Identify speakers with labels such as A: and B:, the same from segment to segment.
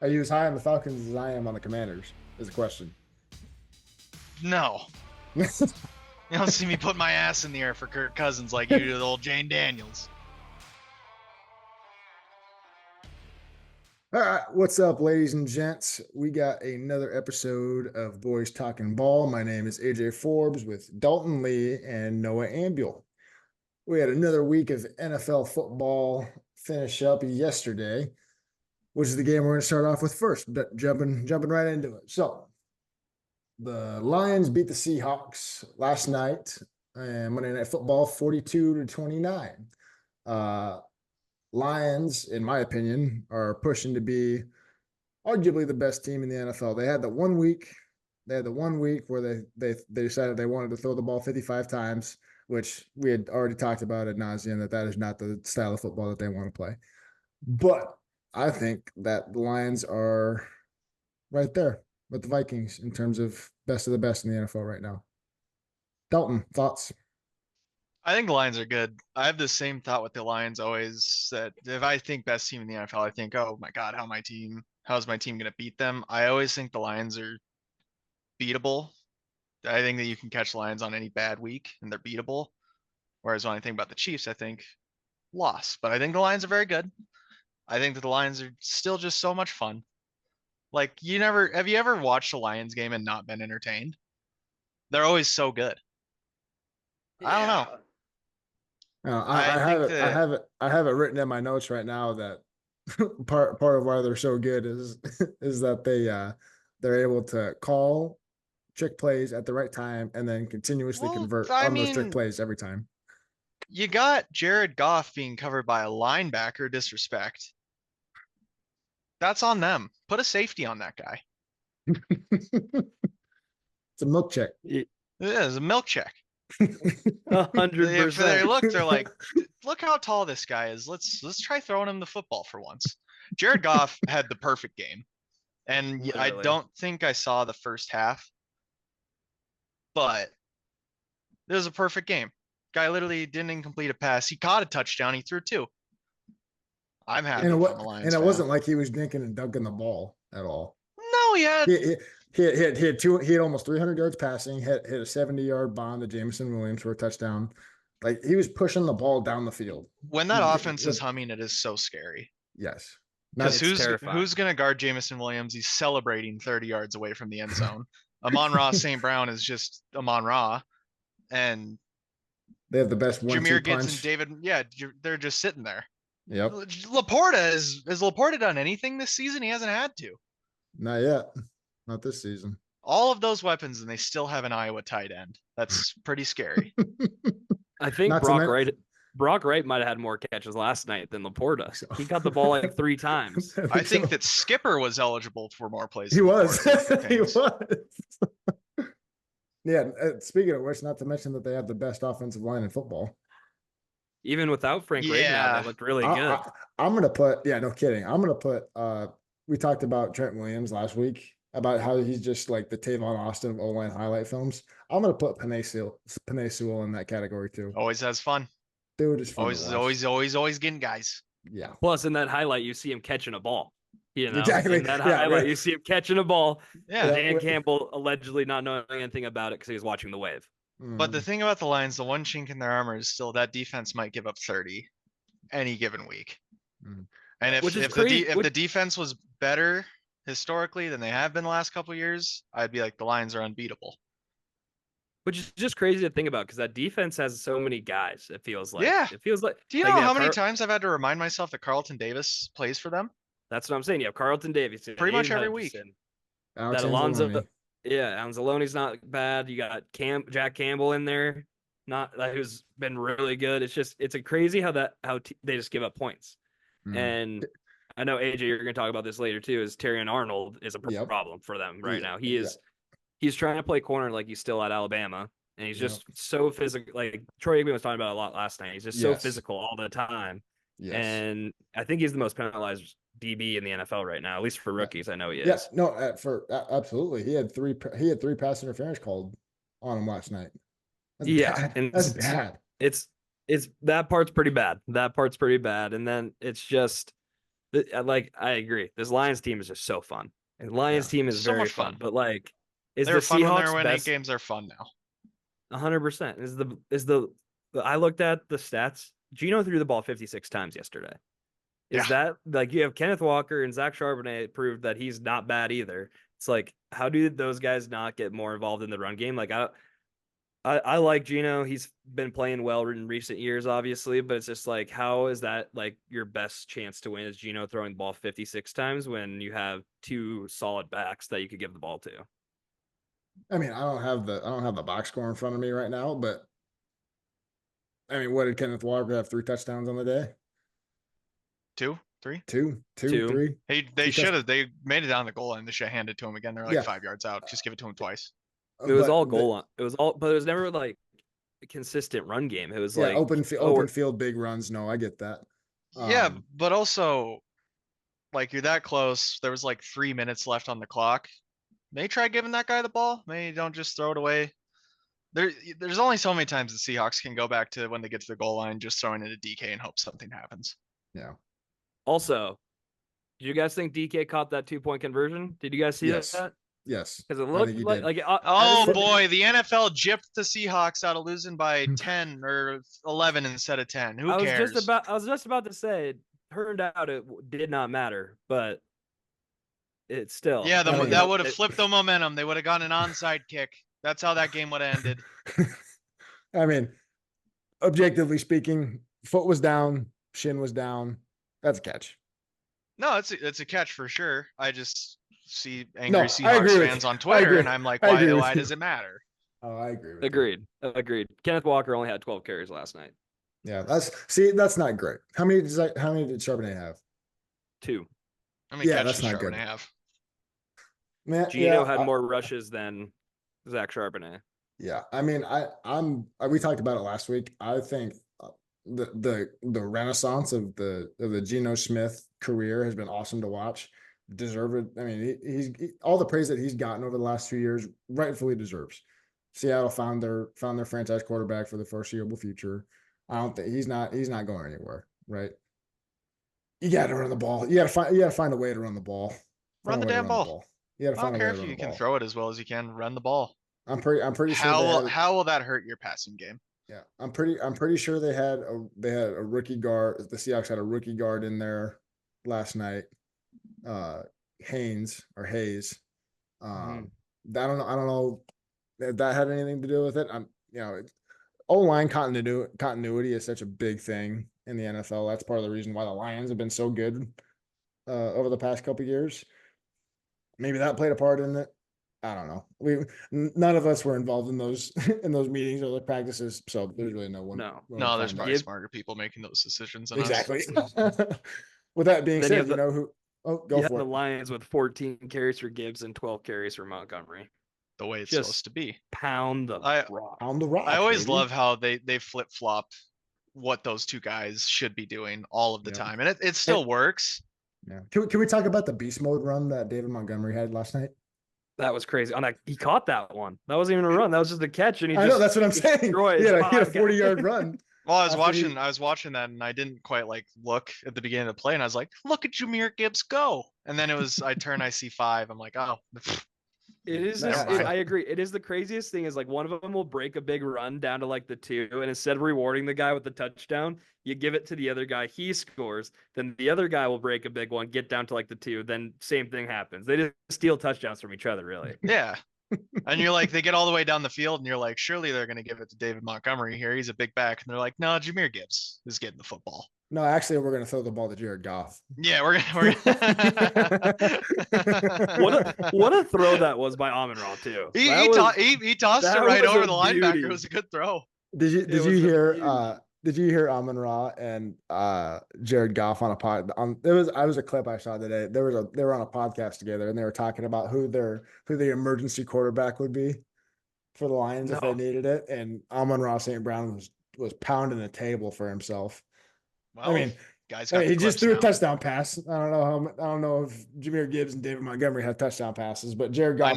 A: Are you as high on the Falcons as I am on the Commanders? Is the question.
B: No. You don't see me put my ass in the air for Kirk Cousins like you do with old Jane Daniels.
A: All right, what's up, ladies and gents? We got another episode of Boys Talkin Ball. My name is AJ Forbes with Dalton Lee and Noah Ambuel. We had another week of NFL football finish up yesterday, which is the game we're going to start off with first, jumping right into it. So, the Lions beat the Seahawks last night, and Monday Night Football 42-29. Lions, in my opinion, are pushing to be arguably the best team in the NFL. They had the 1 week. They had the 1 week where they decided they wanted to throw the ball 55 times, which we had already talked about ad nauseum that is not the style of football that they want to play. But I think that the Lions are right there with the Vikings in terms of best of the best in the NFL right now. Dalton, thoughts?
B: I think the Lions are good. I have the same thought with the Lions always that if I think best team in the NFL, I think, oh my God, how's my team going to beat them? I always think the Lions are beatable. I think that you can catch Lions on any bad week and they're beatable. Whereas when I think about the Chiefs, I think loss. But I think the Lions are very good. I think that the Lions are still just so much fun. Like have you ever watched a Lions game and not been entertained? They're always so good. I don't know.
A: I have it. I have it written in my notes right now that part of why they're so good is that they're able to call trick plays at the right time and then continuously convert on those trick plays every time.
B: You got Jared Goff being covered by a linebacker disrespect. That's on them. Put a safety on that guy.
A: It's a milk check.
B: It is a milk check.
C: 100%.
B: They're like, look how tall this guy is. Let's try throwing him the football for once. Jared Goff had the perfect game. And literally. I don't think I saw the first half, but it was a perfect game. Guy literally didn't complete a pass. He caught a touchdown. He threw two. I'm happy for the Lions.
A: And it wasn't like he was dinking and dunking the ball at all.
B: No, he had
A: he had almost 300 yards passing, hit a 70-yard bomb to Jameson Williams for a touchdown. Like he was pushing the ball down the field.
B: When that offense is humming, it is so scary.
A: Yes.
B: Because who's going to guard Jameson Williams? He's celebrating 30 yards away from the end zone. Amon-Ra St. Brown is just Amon-Ra. And
A: they have the best
B: Jameer Gibbs and David. Yeah, they're just sitting there.
A: Yep.
B: Laporta has Laporta done anything this season? He hasn't had to.
A: Not yet. Not this season.
B: All of those weapons, and they still have an Iowa tight end. That's pretty scary.
C: I think Brock Wright might have had more catches last night than Laporta. He got the ball like 3 times.
B: I think that Skipper was eligible for more plays.
A: He was. He was. Yeah. Speaking of which, not to mention that they have the best offensive line in football.
C: Even without Frank Ragnow, they looked really good.
A: I'm going to put, no kidding. I'm going to put, we talked about Trent Williams last week about how he's just like the Tavon Austin of O-line highlight films. I'm going to put Penei Sewell in that category too.
B: Always has fun.
A: Dude is fun.
B: Always getting guys.
A: Yeah.
C: Plus in that highlight, you see him catching a ball.
A: Exactly.
C: In that highlight, you see him catching a ball.
B: Yeah.
C: Dan Campbell allegedly not knowing anything about it because he was watching the wave.
B: But the thing about the Lions, the one chink in their armor is still that defense might give up 30 any given week. And if the defense was better historically than they have been the last couple of years, I'd be like, the Lions are unbeatable.
C: Which is just crazy to think about because that defense has so many guys. It feels like.
B: Yeah.
C: It feels like.
B: Do you know how many times I've had to remind myself that Carlton Davis plays for them?
C: That's what I'm saying. You have Carlton Davis
B: pretty much every week.
C: That Alonzo. Yeah, Anzalone's not bad. You got Jack Campbell in there, who's been really good. It's a crazy how they just give up points. And I know AJ, you're going to talk about this later too. Is Terrion Arnold is a problem for them right now. He's trying to play corner like he's still at Alabama, and he's just so physical. Like Troy Aikman was talking about a lot last night. He's just so physical all the time. Yes. And I think he's the most penalized DB in the NFL right now, at least for rookies. I know he is.
A: Yes, no, absolutely. He had three pass interference called on him last night. That's bad.
C: And
A: that's bad.
C: It's that part's pretty bad. And then it's just I agree. This Lions team is just so fun. And Lions team is
B: So
C: very
B: much fun.
C: fun. But like, is
B: They
C: the
B: were fun when they were
C: Seahawks
B: winning.
C: best?
B: Games are fun now.
C: 100%. I looked at the stats. Geno threw the ball 56 times yesterday. Is that like you have Kenneth Walker and Zach Charbonnet proved that he's not bad either? It's like, how do those guys not get more involved in the run game? Like I like Geno. He's been playing well in recent years, obviously, but it's just like, how is that like your best chance to win is Geno throwing the ball 56 times when you have two solid backs that you could give the ball to?
A: I mean, I don't have the box score in front of me right now, but I mean, what did Kenneth Walker have? 3 touchdowns on the day?
B: 2, 3.
A: Two,
C: Two.
A: 3.
B: They should have. They made it down the goal line. They should have handed it to him again. They're like 5 yards out. Just give it to him twice.
C: It was all goal line. It was all, but it was never like a consistent run game. It was like
A: open field, big runs. No, I get that.
B: Yeah, but also, like, you're that close. There was like 3 minutes left on the clock. Maybe try giving that guy the ball. Maybe don't just throw it away. There's only so many times the Seahawks can go back to when they get to the goal line, just throwing it at DK and hope something happens.
A: Yeah.
C: Also, do you guys think DK caught that 2-point conversion? Did you guys see that?
A: Yes.
C: Because it looked like
B: oh boy, the NFL gypped the Seahawks out of losing by 10 or 11 instead of 10. Who cares?
C: I was just about to say, it turned out it did not matter, but it still.
B: Yeah, that would have flipped the momentum. They would have gotten an onside kick. That's how that game would have ended.
A: I mean, objectively speaking, foot was down, shin was down. That's a catch.
B: No, it's a catch for sure. I just see angry Seahawks fans on Twitter, and I'm like, why does it matter?
A: Oh, I agree.
C: Agreed. Kenneth Walker only had 12 carries last night.
A: Yeah, that's not great. How many did Charbonnet have?
C: 2.
B: How many catches did Charbonnet have?
A: Man,
C: Geno had more rushes than Zach Charbonnet.
A: Yeah, I mean, we talked about it last week. I think the renaissance of the Geno Smith career has been awesome to watch. Deserved. I mean, he's all the praise that he's gotten over the last 2 years, rightfully deserves. Seattle found their franchise quarterback for the foreseeable future. I don't think he's not going anywhere. Right? You got to run the ball. You got to find a way to run the ball.
B: Run the damn ball.
A: You got to
B: I don't care if you can throw it as well as you can. Run the ball.
A: I'm pretty sure.
B: How will that hurt your passing game?
A: Yeah, I'm pretty sure they had a rookie guard. The Seahawks had a rookie guard in there last night. Hayes. I don't know if that had anything to do with it. O-line continuity is such a big thing in the NFL. That's part of the reason why the Lions have been so good over the past couple of years. Maybe that played a part in it. I don't know. None of us were involved in those meetings or the practices, so there's really no one.
B: No, there's probably smarter people making those decisions than
A: exactly. With that being said, go for it.
C: The Lions with 14 carries for Gibbs and 12 carries for Montgomery.
B: The way it's supposed to be.
C: Pound the rock.
A: I
B: always love how they flip flop what those two guys should be doing all of the time, and it still works.
A: Yeah. Can we talk about the beast mode run that David Montgomery had last night?
C: That was crazy. He caught that one. That wasn't even a run. That was just a catch, and
A: I know that's what I'm saying. He had a 40-yard run.
B: Well, I was watching that, and I didn't quite look at the beginning of the play, and I was like, "Look at Jahmyr Gibbs go!" And then I see 5. I'm like, "Oh."
C: It is. I agree. It is the craziest thing. Is like one of them will break a big run down to the 2, and instead of rewarding the guy with the touchdown, you give it to the other guy. He scores. Then the other guy will break a big one, get down to the 2. Then same thing happens. They just steal touchdowns from each other, really.
B: Yeah. And you're like, they get all the way down the field, and you're like, surely they're going to give it to David Montgomery here. He's a big back. And they're like, no, Jahmyr Gibbs is getting the football.
A: No, actually, we're going to throw the ball to Jared Goff.
B: Yeah, we're gonna...
C: what a throw that was by Amon-Ra, too.
B: He tossed it right over the linebacker. It was a good throw.
A: Did you hear Amon-Ra and Jared Goff on a pod? I was a clip I saw today. They were on a podcast together, and they were talking about who the emergency quarterback would be for the Lions if they needed it. And Amon-Ra St. Brown was pounding the table for himself.
B: Well,
A: he just threw a touchdown pass. I don't know if Jahmyr Gibbs and David Montgomery have touchdown passes, but Jared Goff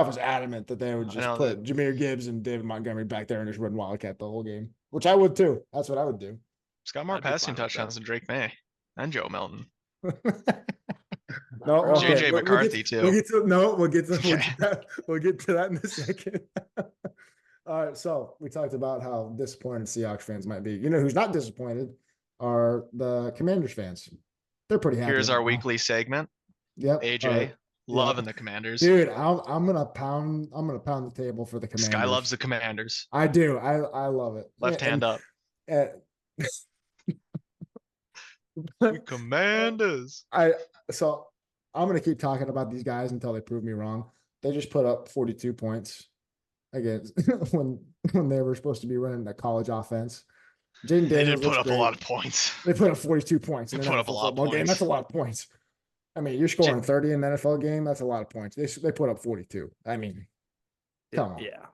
A: was adamant that they would just put Jahmyr Gibbs and David Montgomery back there and just run Wildcat the whole game, which I would too. That's what I would do.
B: He's got more passing touchdowns than Drake May. And Joe Milton.
A: No, okay.
B: JJ McCarthy too.
A: We'll get to
B: Okay.
A: we'll get to that in a second. All right, so we talked about how disappointed Seahawks fans might be. You know who's not disappointed are the Commanders fans. They're pretty happy.
B: Here's
A: right
B: our
A: now.
B: weekly segment.
A: Yep.
B: AJ,
A: yeah.
B: loving the Commanders.
A: Dude, I'm gonna pound the table for the
B: This
A: Commanders.
B: guy loves the Commanders.
A: I do. I love it.
B: Left hand up. Commanders.
A: So I'm gonna keep talking about these guys until they prove me wrong. They just put up 42 points against when they were supposed to be running the college offense. Jaden Daniels
B: They did put
A: looks
B: up
A: great.
B: a lot of points.
A: They put up 42 points in
B: They
A: an
B: put up a
A: NFL
B: lot of
A: football game.
B: points.
A: That's a lot of points. I mean, you're scoring 30 in an NFL game. That's a lot of points. They put up 42. I mean, come on.
C: Yeah.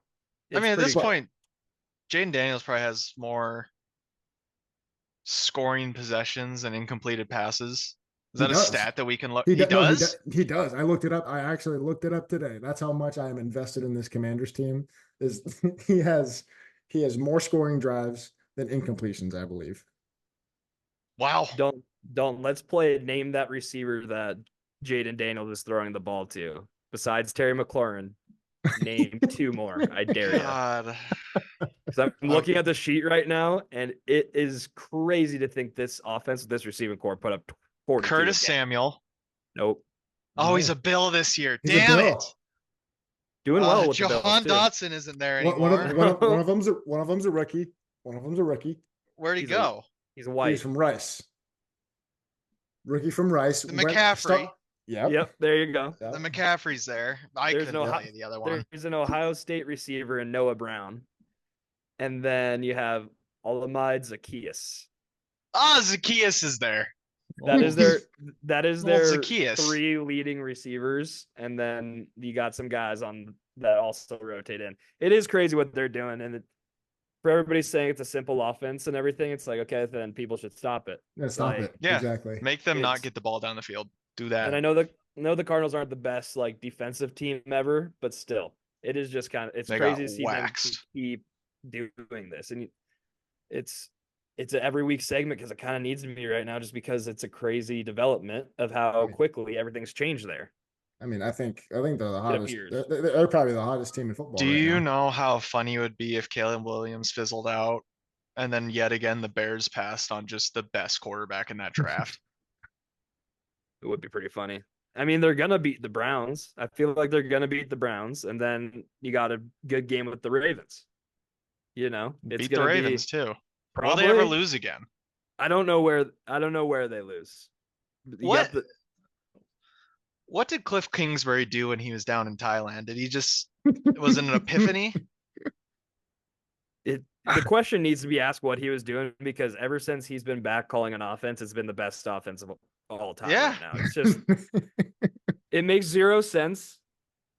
B: I mean, at this
C: pretty-
B: point, Jaden Daniels probably has more scoring possessions and incompleted passes. Is
A: He
B: that a
A: does.
B: stat that we can look?
A: He
B: He
A: does.
B: does?
A: He does. I looked it up. I actually looked it up today. That's how much I am invested in this Commanders team. Is he has more scoring drives than incompletions, I believe.
B: Wow.
C: Don't let's play name that receiver that Jaden Daniels is throwing the ball to. Besides Terry McLaurin, name two more. I dare you.
B: God.
C: I'm looking at the sheet right now, and it is crazy to think this offense, this receiving core, put up 42
B: Curtis
C: again.
B: Samuel.
C: Nope.
B: Oh, he's
A: No.
B: a Bill this year.
A: He's a
B: Damn
A: Bill.
B: it.
C: Doing well with the
B: Jahan
C: Bills, too.
B: Dotson isn't there
A: One
B: anymore.
A: of them's a rookie. One of them's a rookie.
B: Where'd he
C: He's a-
B: go?
C: He's white.
A: He's from Rice. Rookie from Rice.
B: The McCaffrey.
A: Yep.
C: There you go.
B: The McCaffrey's there. I
C: There's
B: couldn't
C: no
B: tell you the other one.
C: There's an Ohio State receiver in Noah Brown. And then you have Olamide Zacchaeus.
B: Zacchaeus is there.
C: That is their
B: Zacchaeus.
C: three leading receivers, and then you got some guys on that also rotate in. It is crazy what they're doing, and for everybody saying it's a simple offense and everything, it's like, okay, then people should stop it.
A: Let's stop
C: Like,
A: it.
B: Yeah.
A: Exactly.
B: Make them not
C: It's-
B: get the ball down the field. Do that.
C: And I know the Cardinals aren't the best like defensive team ever, but still, it is just kind of it's
B: They
C: crazy
B: got
C: to see
B: waxed.
C: them keep doing this, and it's an every week segment because it kind of needs to be right now, just because it's a crazy development of how quickly everything's changed there.
A: I mean, I think they're the hottest.
C: appears.
A: They're probably the hottest team in football.
B: Do
A: right
B: you
A: now.
B: know how funny it would be if Caleb Williams fizzled out and then yet again the Bears passed on just the best quarterback in that draft?
C: It would be pretty funny. I mean, they're gonna beat the Browns. I feel like they're gonna beat the Browns, and then you got a good game with the Ravens. You know, it's
B: Beat the
C: gonna
B: Ravens
C: be
B: too. Will
C: probably.
B: they ever lose again?
C: I don't know where they lose. You
B: What?
C: got the-
B: What did Cliff Kingsbury do when he was down in Thailand? Did he just was it an epiphany?
C: the question needs to be asked what he was doing, because ever since he's been back calling an offense, it's been the best offense of all time.
B: Yeah.
C: Right now. It's just it makes zero sense.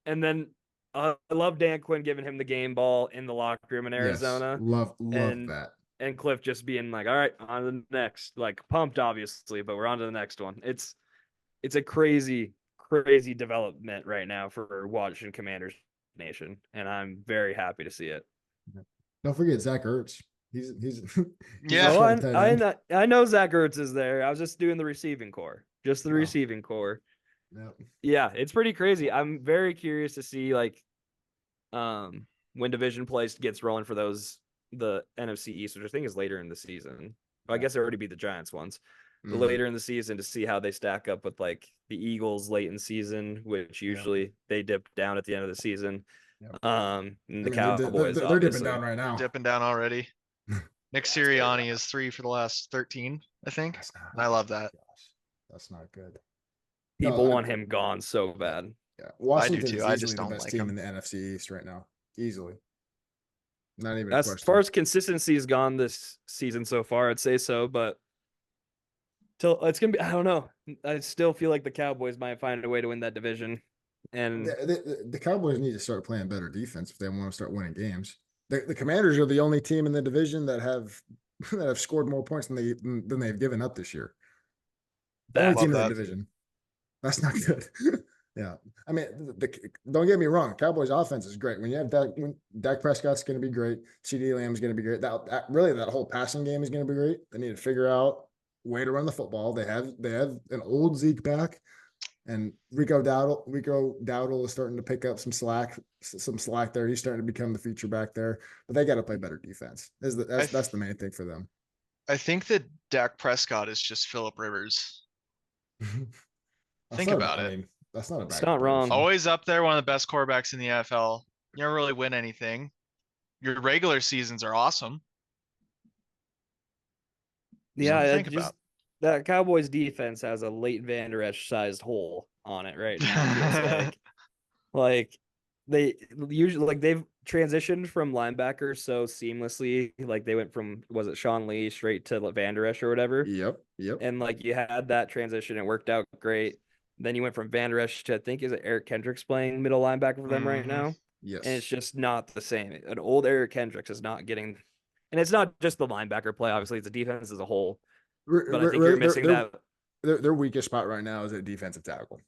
C: And then I love Dan Quinn giving him the game ball in the locker room in
A: Yes.
C: Arizona,
A: Love
C: And-
A: that.
C: and Cliff just being like, "All right, on to the next." Like pumped, obviously, but we're on to the next one. It's a crazy development right now for Washington Commanders Nation, and I'm very happy to see it.
A: Don't forget Zach Ertz. He's
B: Yeah.
A: also
C: Oh,
A: a tight end.
C: I know Zach Ertz is there. I was just doing the receiving core, just the
A: Oh.
C: receiving core.
A: Yep.
C: Yeah, it's pretty crazy. I'm very curious to see when division play gets rolling for the NFC East, which I think is later in the season. Well, I guess it already be the Giants ones. But
A: Mhm.
C: later in the season to see how they stack up with like the Eagles late in season, which usually they dip down at the end of the season.
A: Yep.
C: And
A: I
C: the
A: mean,
C: Cowboys,
A: they're dipping
C: obviously.
A: down right now.
B: Dipping down already. Nick Sirianni is 3 for the last 13, I think.
A: That's not,
B: And I love that.
A: gosh, that's not good.
C: People
A: No,
C: want him gone so bad.
A: Yeah, Washington
B: too.
A: is
B: I
A: easily
B: just
A: the
B: don't
A: best
B: like
A: team
B: him.
A: in the NFC East right now. Easily. Not even a
C: As
A: question.
C: far as consistency has gone this season so far, I'd say so, but till it's gonna be, I don't know. I still feel like the Cowboys might find a way to win that division. And
A: The Cowboys need to start playing better defense if they want to start winning games. The Commanders are the only team in the division that have scored more points than they've given up this year. The only
C: That's
A: team in the
B: that.
A: division. That's not good. Yeah, I mean, don't get me wrong. Cowboys' offense is great. When you have Dak Prescott's going to be great. CeeDee Lamb's going to be great. That whole passing game is going to be great. They need to figure out way to run the football. They have an old Zeke back, and Rico Dowdle is starting to pick up some slack there. He's starting to become the feature back there, but they got to play better defense. That's the main thing for them.
B: I think that Dak Prescott is just Phillip Rivers. Think about it.
A: I mean, that's not a bad
C: It's not wrong.
A: comparison.
B: Always up there, one of the best quarterbacks in the NFL. You never really win anything. Your regular seasons are awesome.
C: Yeah,
B: think about.
C: that Cowboys defense has a late Van Der Esch sized hole on it right now. It feels like they usually like they've transitioned from linebacker so seamlessly. Like they went from was it Sean Lee straight to Van Der Esch or whatever.
A: Yep.
C: And like you had that transition, it worked out great. Then you went from Van Der Esch to I think is it Eric Kendricks playing middle linebacker for them right now.
A: Yes.
C: And it's just not the same. An old Eric Kendricks is not getting, and it's not just the linebacker play. Obviously, it's the defense as a whole. But I think you're missing that.
A: Their weakest spot right now is at defensive tackle.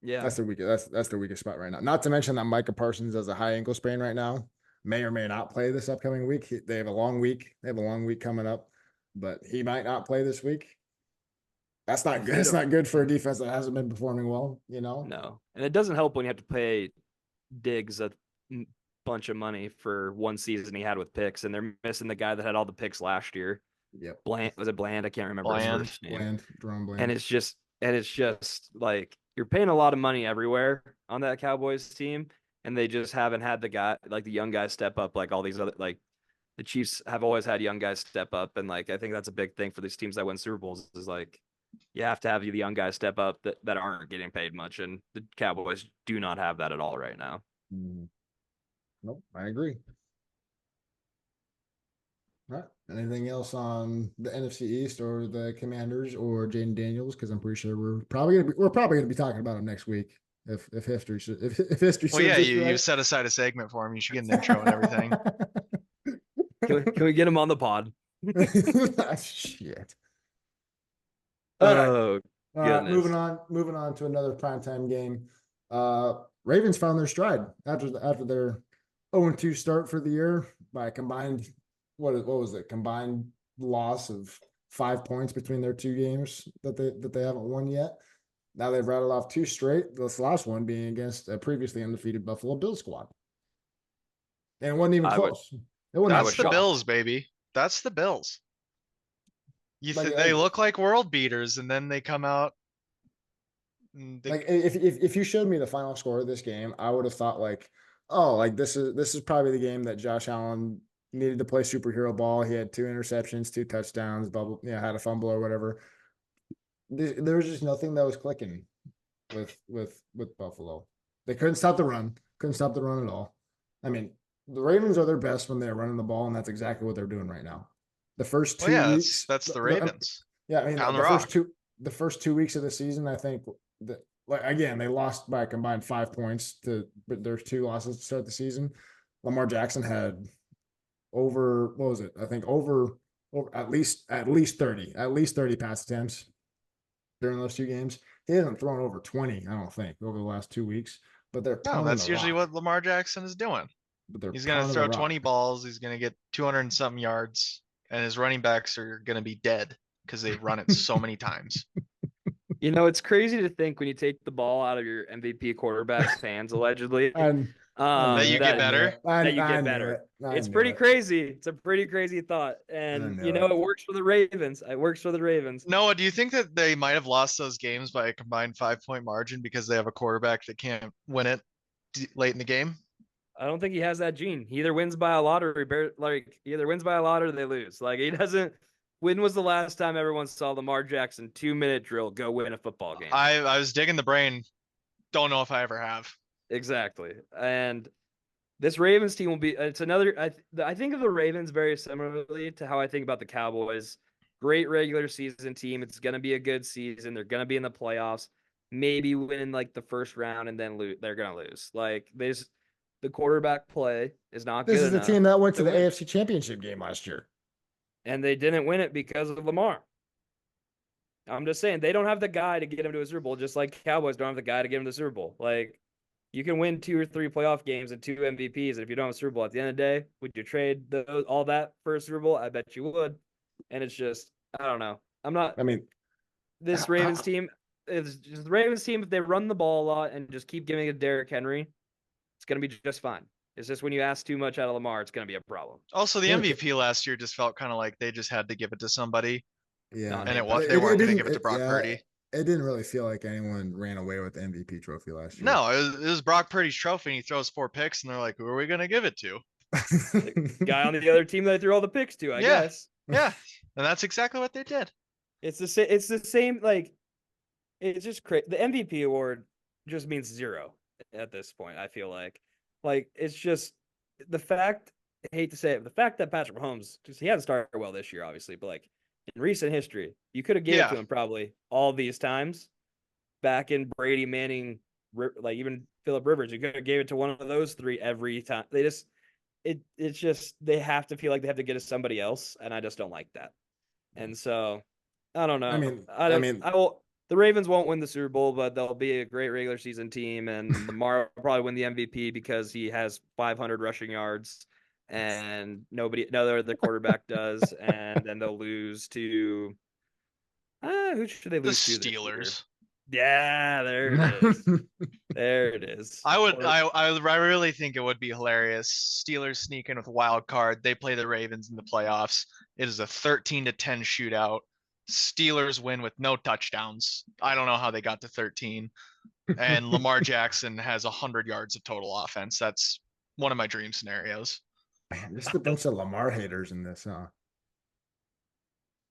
C: Yeah,
A: that's their weakest spot right now. Not to mention that Micah Parsons has a high ankle sprain right now. May or may not play this upcoming week. They have a long week. They have a long week coming up, but he might not play this week. That's not good. It's not good for a defense that hasn't been performing well, you know?
C: No. And it doesn't help when you have to pay Diggs a bunch of money for one season he had with picks, and they're missing the guy that had all the picks last year.
A: Yep.
C: Bland, was it Bland? I can't remember his first name.
A: Jerome Bland.
C: And it's just like you're paying a lot of money everywhere on that Cowboys team, and they just haven't had the guy like the young guys step up like all these other like the Chiefs have always had young guys step up, and like I think that's a big thing for these teams that win Super Bowls is like you have to have the young guys step up that aren't getting paid much, and the Cowboys do not have that at all right now.
A: Nope, I agree. All right. Anything else on the NFC East or the Commanders or Jaden Daniels? Because I'm pretty sure we're probably gonna be talking about him next week if history if history.
B: Well, yeah, you set aside a segment for him. You should get an intro and everything.
C: Can we get him on the pod?
A: Shit.
C: Oh, goodness.
A: Moving on to another primetime game. Ravens found their stride after their 0-2 start for the year by a combined what was it? Combined loss of 5 points between their two games that they haven't won yet. Now they've rattled off 2 straight. This last one being against a previously undefeated Buffalo Bills squad, and it wasn't even close.
B: That's the Bills, baby. That's the Bills. They look like world beaters, and then they come out.
A: Like if you showed me the final score of this game, I would have thought like, oh, like this is probably the game that Josh Allen needed to play superhero ball. He had 2 interceptions, 2 touchdowns, had a fumble or whatever. There was just nothing that was clicking with Buffalo. They couldn't stop the run at all. I mean, the Ravens are their best when they're running the ball, and that's exactly what they're doing right now. The first 2 weeks,
B: that's the Ravens.
A: I mean, the first 2 weeks of the season, I think that again they lost by a combined 5 points but there's 2 losses to start the season. Lamar Jackson had over at least 30 pass attempts during those 2 games. He hasn't thrown over 20, I don't think, over the last 2 weeks. But that's
B: usually what Lamar Jackson is doing. He's gonna throw 20 balls. He's gonna get 200 and something yards, and his running backs are gonna be dead because they've run it so many times.
C: You know, it's crazy to think when you take the ball out of your MVP quarterback's hands, allegedly,
B: that you get better.
C: It's pretty crazy. It's a pretty crazy thought, and it works for the Ravens. It works for the Ravens.
B: Noah, do you think that they might have lost those games by a combined 5-point margin because they have a quarterback that can't win it late in the game?
C: I don't think he has that gene. He either wins by a lot or they lose. Like he doesn't. When was the last time everyone saw Lamar Jackson 2-minute drill go win a football game?
B: I was digging the brain. Don't know if I ever have.
C: Exactly. And this Ravens team will be, it's another, I think of the Ravens very similarly to how I think about the Cowboys. Great regular season team. It's going to be a good season. They're going to be in the playoffs, maybe win like the first round and then they're going to lose. Like the quarterback play is not good enough.
A: This is the team that went to the AFC Championship game last year.
C: And they didn't win it because of Lamar. I'm just saying, they don't have the guy to get him to a Super Bowl, just like Cowboys don't have the guy to get him to the Super Bowl. Like, you can win 2 or 3 playoff games and 2 MVPs, and if you don't have a Super Bowl at the end of the day, would you trade all that for a Super Bowl? I bet you would. And it's just, I don't know. I'm not.
A: I mean,
C: This Ravens team is just the Ravens team. If they run the ball a lot and just keep giving it to Derrick Henry, it's going to be just fine. It's just when you ask too much out of Lamar, it's going to be a problem.
B: Also, the MVP last year just felt kind of like they just had to give it to somebody.
A: yeah,
B: and they weren't going to give it to Brock Purdy.
A: It didn't really feel like anyone ran away with the MVP trophy last year.
B: No, it was Brock Purdy's trophy, and he throws 4 picks, and they're like, "Who are we going to give it to?"
C: The guy on the other team that threw all the picks to, I guess.
B: Yeah, and that's exactly what they did.
C: It's the same. It's the same. Like, it's just crazy. The MVP award just means 0 at this point. I feel like it's just the fact. I hate to say it, but the fact that Patrick Mahomes, because he hasn't started well this year, obviously, but like in recent history, you could have given it to him probably all these times. Back in Brady, Manning, like even Phillip Rivers, you could have gave it to one of those 3 every time. They just, it's just they have to feel like they have to get it to somebody else, and I just don't like that. And so I don't know. I mean, the Ravens won't win the Super Bowl, but they'll be a great regular season team, and Lamar will probably win the MVP because he has 500 rushing yards, and no other quarterback does, and then they'll lose to who should they lose to?
B: The Steelers.
C: Yeah, there it is. There it is.
B: I really think it would be hilarious. Steelers sneak in with a wild card. They play the Ravens in the playoffs. It is a 13-10 shootout. Steelers win with no touchdowns. I don't know how they got to 13. And Lamar Jackson has 100 yards of total offense. That's one of my dream scenarios.
A: Man, there's a bunch of Lamar haters in this, huh?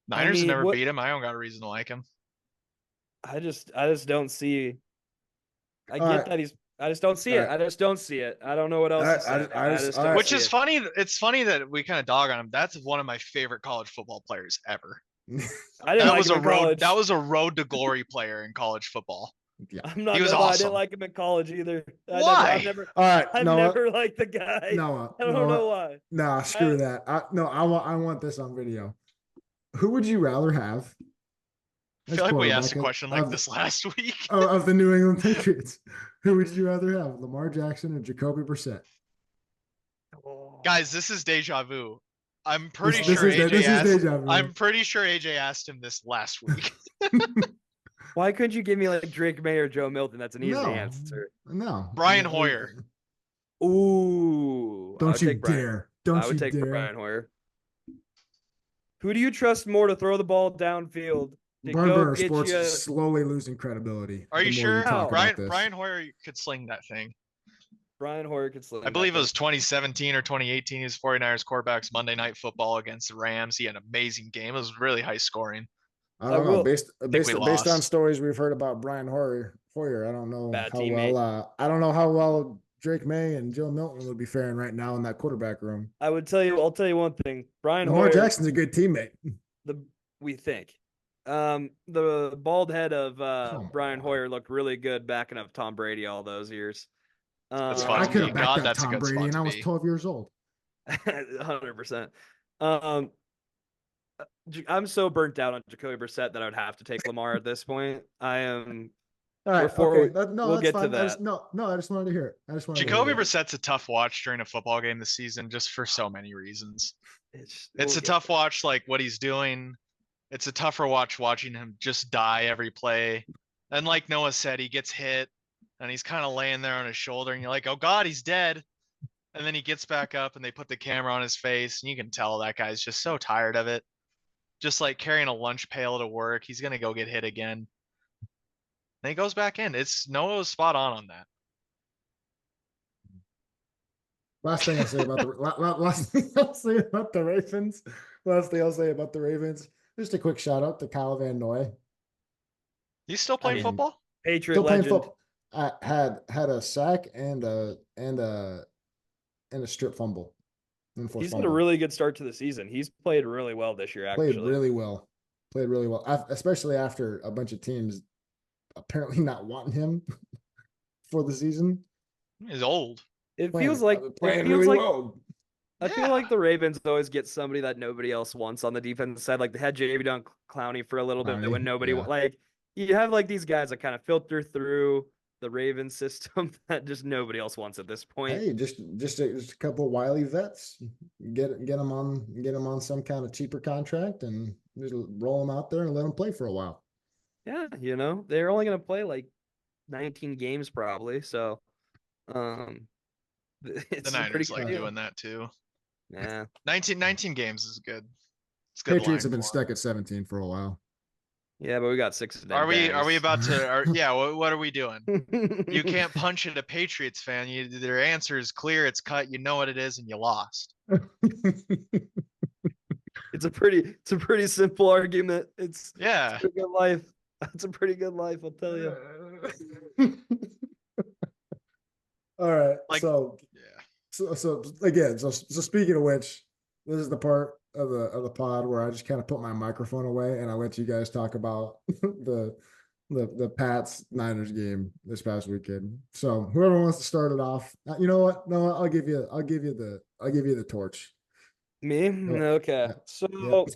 B: Niners never beat him. I don't got a reason to like him.
C: I just don't see. I get that I just don't see it. I just don't see it. I don't know what else to say.
B: Which is funny. It's funny that we kind of dog on him. That's one of my favorite college football players ever. That was a road to glory player in college football.
C: Yeah. I'm not gonna lie, I didn't like him in college either.
B: Why?
C: I've never liked the guy. I don't know why.
A: Nah, screw that. I want this on video. Who would you rather have?
B: I feel like we asked a question like this last week.
A: Of the New England Patriots. Who would you rather have, Lamar Jackson or Jacoby Brissett?
B: Guys, this is deja vu. I'm pretty sure AJ asked him this last week.
C: Why couldn't you give me like Drake May or Joe Milton? That's an easy answer.
A: No.
B: Brian Hoyer.
C: Ooh.
A: Don't you dare.
C: I would take Brian Hoyer. Who do you trust more to throw the ball downfield?
A: BarnBurner Sports is slowly losing credibility.
B: Are you sure? Brian Hoyer could sling that thing.
C: Brian Hoyer could sling.
B: I believe it was 2017 or 2018. He was 49ers quarterbacks Monday Night Football against the Rams. He had an amazing game. It was really high scoring.
A: I don't know. Based on stories we've heard about Brian Hoyer, I don't know how well Drake May and Joe Milton would be faring right now in that quarterback room.
C: I'll tell you one thing.
A: Lamar Jackson's a good teammate.
C: We think. The bald head of Brian Hoyer looked really good backing up Tom Brady all those years.
A: I could have backed up Tom Brady, and I was 12 years old.
C: 100%. I'm so burnt out on Jacoby Brissett that I would have to take Lamar at this point. I am.
A: All right, we'll
C: get to that.
A: I just wanted to hear it.
B: Jacoby Brissett's a tough watch during a football game this season, just for so many reasons. It's a tough watch, like what he's doing. It's a tougher watch watching him just die every play. And like Noah said, he gets hit and he's kind of laying there on his shoulder and you're like, oh God, he's dead. And then he gets back up and they put the camera on his face and you can tell that guy's just so tired of it. Just like carrying a lunch pail to work. He's going to go get hit again. And he goes back in. Noah was spot on that.
A: Last thing I'll say about the Ravens. Just a quick shout out to Kyle Van Noy.
B: He's still playing football?
C: Patriot legend.
A: Had a sack and a strip fumble.
C: He's had a really good start to the season. He's played really well this year, actually.
A: Played really well, especially after a bunch of teams apparently not wanting him for the season.
B: He's old.
C: I feel like the Ravens always get somebody that nobody else wants on the defense side. Like they had Jadeveon Clowney for a little bit when nobody like you have like these guys that kind of filter through the Ravens system that just nobody else wants at this point.
A: Hey, just a couple of wily vets. Get them on some kind of cheaper contract and Just roll them out there and let them play for a while.
C: Yeah, they're only gonna play like 19 games probably, so
B: The
C: it's a pretty
B: Niners
C: good
B: like
C: deal.
B: doing that too.
C: Yeah.
B: 19 games is good. It's good
A: Patriots
B: line
A: have been
B: for 'em.
A: stuck at 17 for a while.
C: Yeah, but we got 6 of them.
B: Are we about to? Yeah. What are we doing? You
C: bangs.
B: can't punch at a Patriots fan. Their answer is clear. It's cut. You know what it is, and you lost.
C: It's a pretty simple argument. It's
B: Yeah.
C: a good life. It's a pretty good life, I'll tell you.
A: All right.
B: Like,
A: So
B: yeah.
A: so again, so speaking of which, this is the part of the pod where I just kind of put my microphone away and I let you guys talk about the Pats Niners game this past weekend. So whoever wants to start it off, you know what? No, I'll give you the torch.
C: Me?
A: Oh,
C: Okay.
A: yeah.
C: So
A: Yep.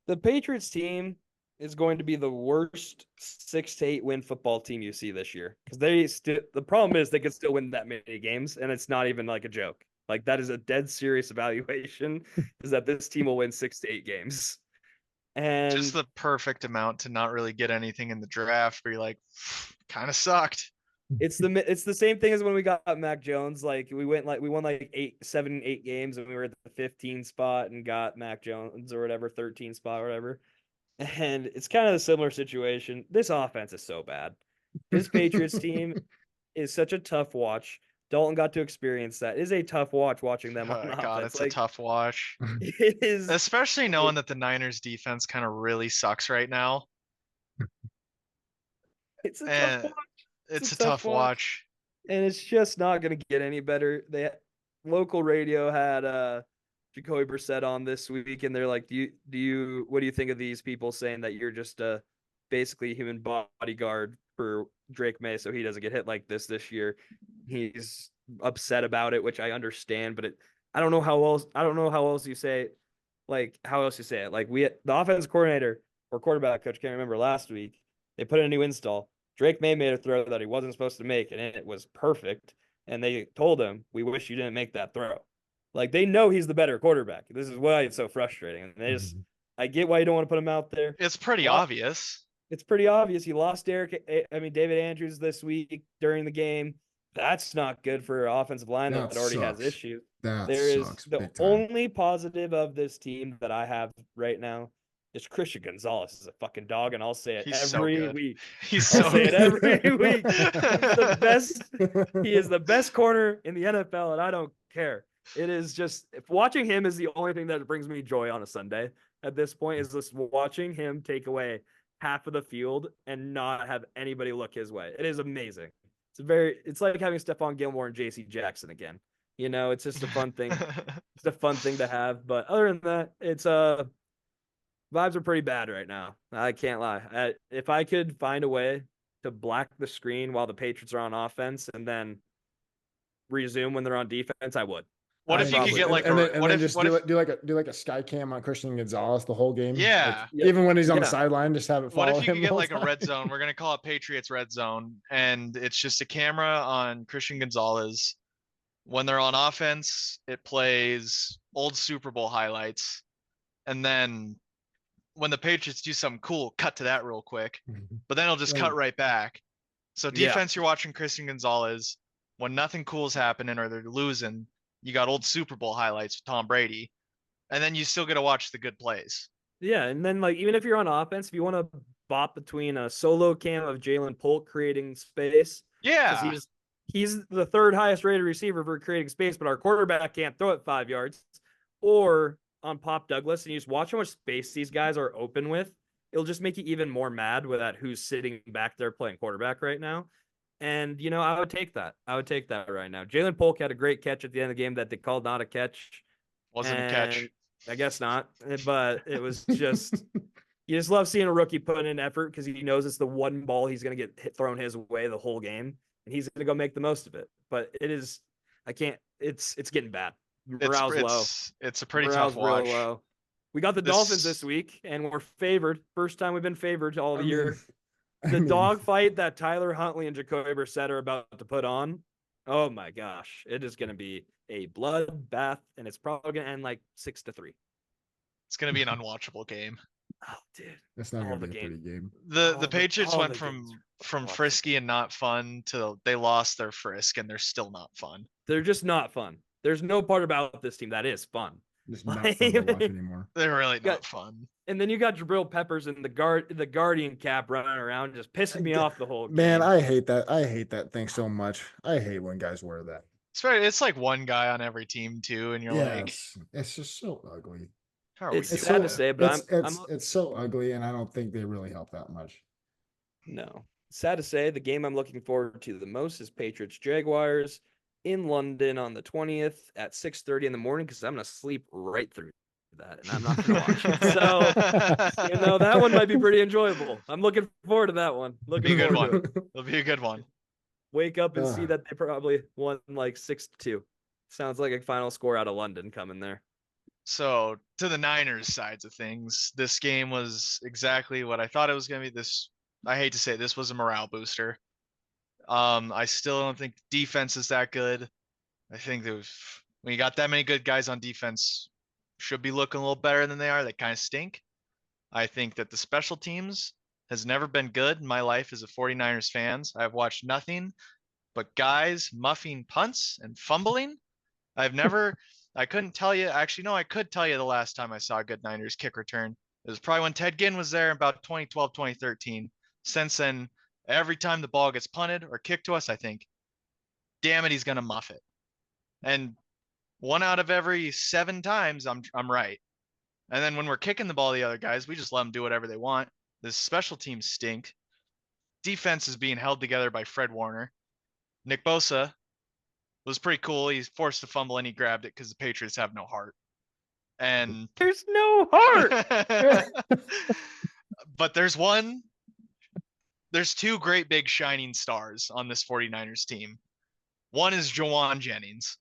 C: the Patriots team is going to be the worst 6 to 8 win football team you see this year. Because the problem is they could still win that many games, and it's not even like a joke. Like that is a dead serious evaluation, is that this team will win 6 to 8 games. And
B: Just the perfect amount to not really get anything in the draft, where you're like, kind of sucked.
C: it's the same thing as when we got Mac Jones. Like we won like 7, 8 games, and we were at the 15 spot and got Mac Jones or whatever, 13 spot or whatever. And it's kind of a similar situation. This offense is so bad. This Patriots team is such a tough watch. Dalton got to experience that. It is a tough watch watching them on
B: Oh,
C: offense.
B: God, it's a tough watch.
C: It is,
B: Especially knowing that the Niners defense kind of really sucks right now.
C: it's a tough
B: And
C: watch.
B: it's a tough watch.
C: And it's just not going to get any better. Local radio had Jacoby Brissett on this week, and they're like, what do you think of these people saying that you're just basically a human bodyguard for Drake May so he doesn't get hit like this year? He's upset about it, which I understand, but I don't know how else you say it. Like how else you say it. Like the offense coordinator or quarterback coach, can't remember, last week, they put in a new install. Drake May made a throw that he wasn't supposed to make, and it was perfect. And they told him, "We wish you didn't make that throw." Like they know he's the better quarterback. This is why it's so frustrating. And I get why you don't want to put him out there.
B: It's pretty obvious.
C: It's pretty obvious. You lost David Andrews this week during the game. That's not good for an offensive line that already has issues. The only positive of this team that I have right now is Christian Gonzalez is a fucking dog, and I'll say it every week.
B: He's so
C: I'll say it
B: good.
C: every week. He's the best. He is the best corner in the NFL, and I don't care. It is just watching him is the only thing that brings me joy on a Sunday at this point, is just watching him take away half of the field and not have anybody look his way. It is amazing. It's like having Stephon Gilmore and JC Jackson again. It's just a fun thing. It's a fun thing to have. But other than that, it's vibes are pretty bad right now. I can't lie. If I could find a way to black the screen while the Patriots are on offense and then resume when they're on defense, I would.
B: What if you could get like
A: do like a sky cam on Christian Gonzalez the whole game?
B: Yeah.
A: Like, even when he's on the sideline, just have it follow him.
B: What if you could get like a red zone? We're gonna call it Patriots red zone, and it's just a camera on Christian Gonzalez. When they're on offense, it plays old Super Bowl highlights, and then when the Patriots do something cool, cut to that real quick. But then it'll just cut right back. So defense, you're watching Christian Gonzalez. When nothing cool's happening or they're losing, you got old Super Bowl highlights with Tom Brady, and then you still get to watch the good plays.
C: Yeah, and then like even if you're on offense, if you want to bop between a solo cam of Jalen Polk creating space,
B: yeah,
C: he's the third highest rated receiver for creating space, but our quarterback can't throw it 5 yards, or on Pop Douglas, and you just watch how much space these guys are open with. It'll just make you even more mad with that who's sitting back there playing quarterback right now. And, I would take that. I would take that right now. Jalen Polk had a great catch at the end of the game that they called not a catch.
B: Wasn't a catch.
C: I guess not. But it was just, you just love seeing a rookie put in effort because he knows it's the one ball he's going to get thrown his way the whole game. And he's going to go make the most of it. But it's getting bad. Morale's low.
B: It's a pretty tough watch.
C: Real low. We got the Dolphins this week, and we're favored. First time we've been favored all the year. The dogfight that Tyler Huntley and Jacoby Brissett are about to put on, oh my gosh, it is going to be a bloodbath, and it's probably going to end like 6-3.
B: It's going to be an unwatchable game.
C: Oh, dude.
A: It's not
C: All
A: gonna
C: the
A: be a
C: game.
A: pretty game.
B: The Patriots
C: all
B: went
C: the games
B: from
C: watching.
B: frisky and not fun to they lost their frisk and they're still not fun.
C: They're just not fun. There's no part about this team that is fun.
A: Just not fun to watch anymore.
B: They're really
C: Got-
B: not fun.
C: And then you got Jabril Peppers and the Guardian cap running around, just pissing me off the whole game.
A: Man, I hate that. I hate that thing so much. I hate when guys wear that.
B: It's like one guy on every team too, and you're like,
A: it's just so ugly.
B: how are we
C: It's
B: doing
C: sad to
B: that?
C: say, but
A: It's so ugly, and I don't think they really help that much.
C: no. Sad to say, the game I'm looking forward to the most is Patriots Jaguars in London on the 20th at 6:30 in the morning because I'm gonna sleep right through that, and I'm not gonna watch it. So that one might be pretty enjoyable. I'm looking forward to that one.
B: Be a good
C: forward to
B: one.
C: it.
B: It'll be a good one.
C: Wake up and see
A: Ugh.
C: that they probably won like 6-2. Sounds like a final score out of London coming there.
B: So to the Niners sides of things, this game was exactly what I thought it was going to be. I hate to say it, this was a morale booster. I still don't think defense is that good. I think when you got that many good guys on defense, should be looking a little better than they are. They kind of stink. I think that the special teams has never been good in my life as a 49ers fans. I've watched nothing but guys muffing punts and fumbling. I couldn't tell you. Actually, no, I could tell you the last time I saw a good Niners kick return. It was probably when Ted Ginn was there in about 2012, 2013. Since then, every time the ball gets punted or kicked to us, I think, damn it, he's going to muff it. And 1 out of every 7 times, I'm right. And then when we're kicking the ball, the other guys, we just let them do whatever they want. The special teams stink. Defense is being held together by Fred Warner. Nick Bosa was pretty cool. He's forced to fumble and he grabbed it because the Patriots have no heart. And
C: There's no heart.
B: but there's 2 great big shining stars on this 49ers team. One is Jawan Jennings.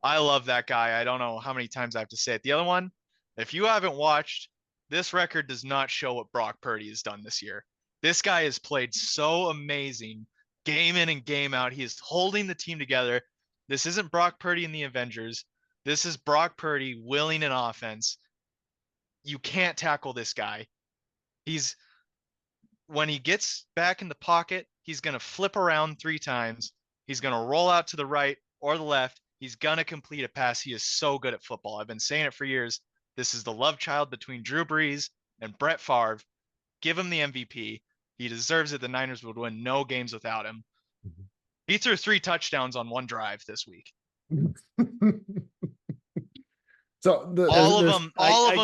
B: I love that guy. I don't know how many times I have to say it. The other one, if you haven't watched, this record does not show what Brock Purdy has done this year. This guy has played so amazing game in and game out. He is holding the team together. This isn't Brock Purdy in the Avengers. This is Brock Purdy willing an offense. You can't tackle this guy. When he gets back in the pocket, he's going to flip around 3 times. He's going to roll out to the right or the left. He's going to complete a pass. He is so good at football. I've been saying it for years. This is the love child between Drew Brees and Brett Favre. Give him the MVP. He deserves it. The Niners would win no games without him.
A: Mhm.
B: He threw 3 touchdowns on 1 drive this week.
A: So
B: All of
A: there's-
B: them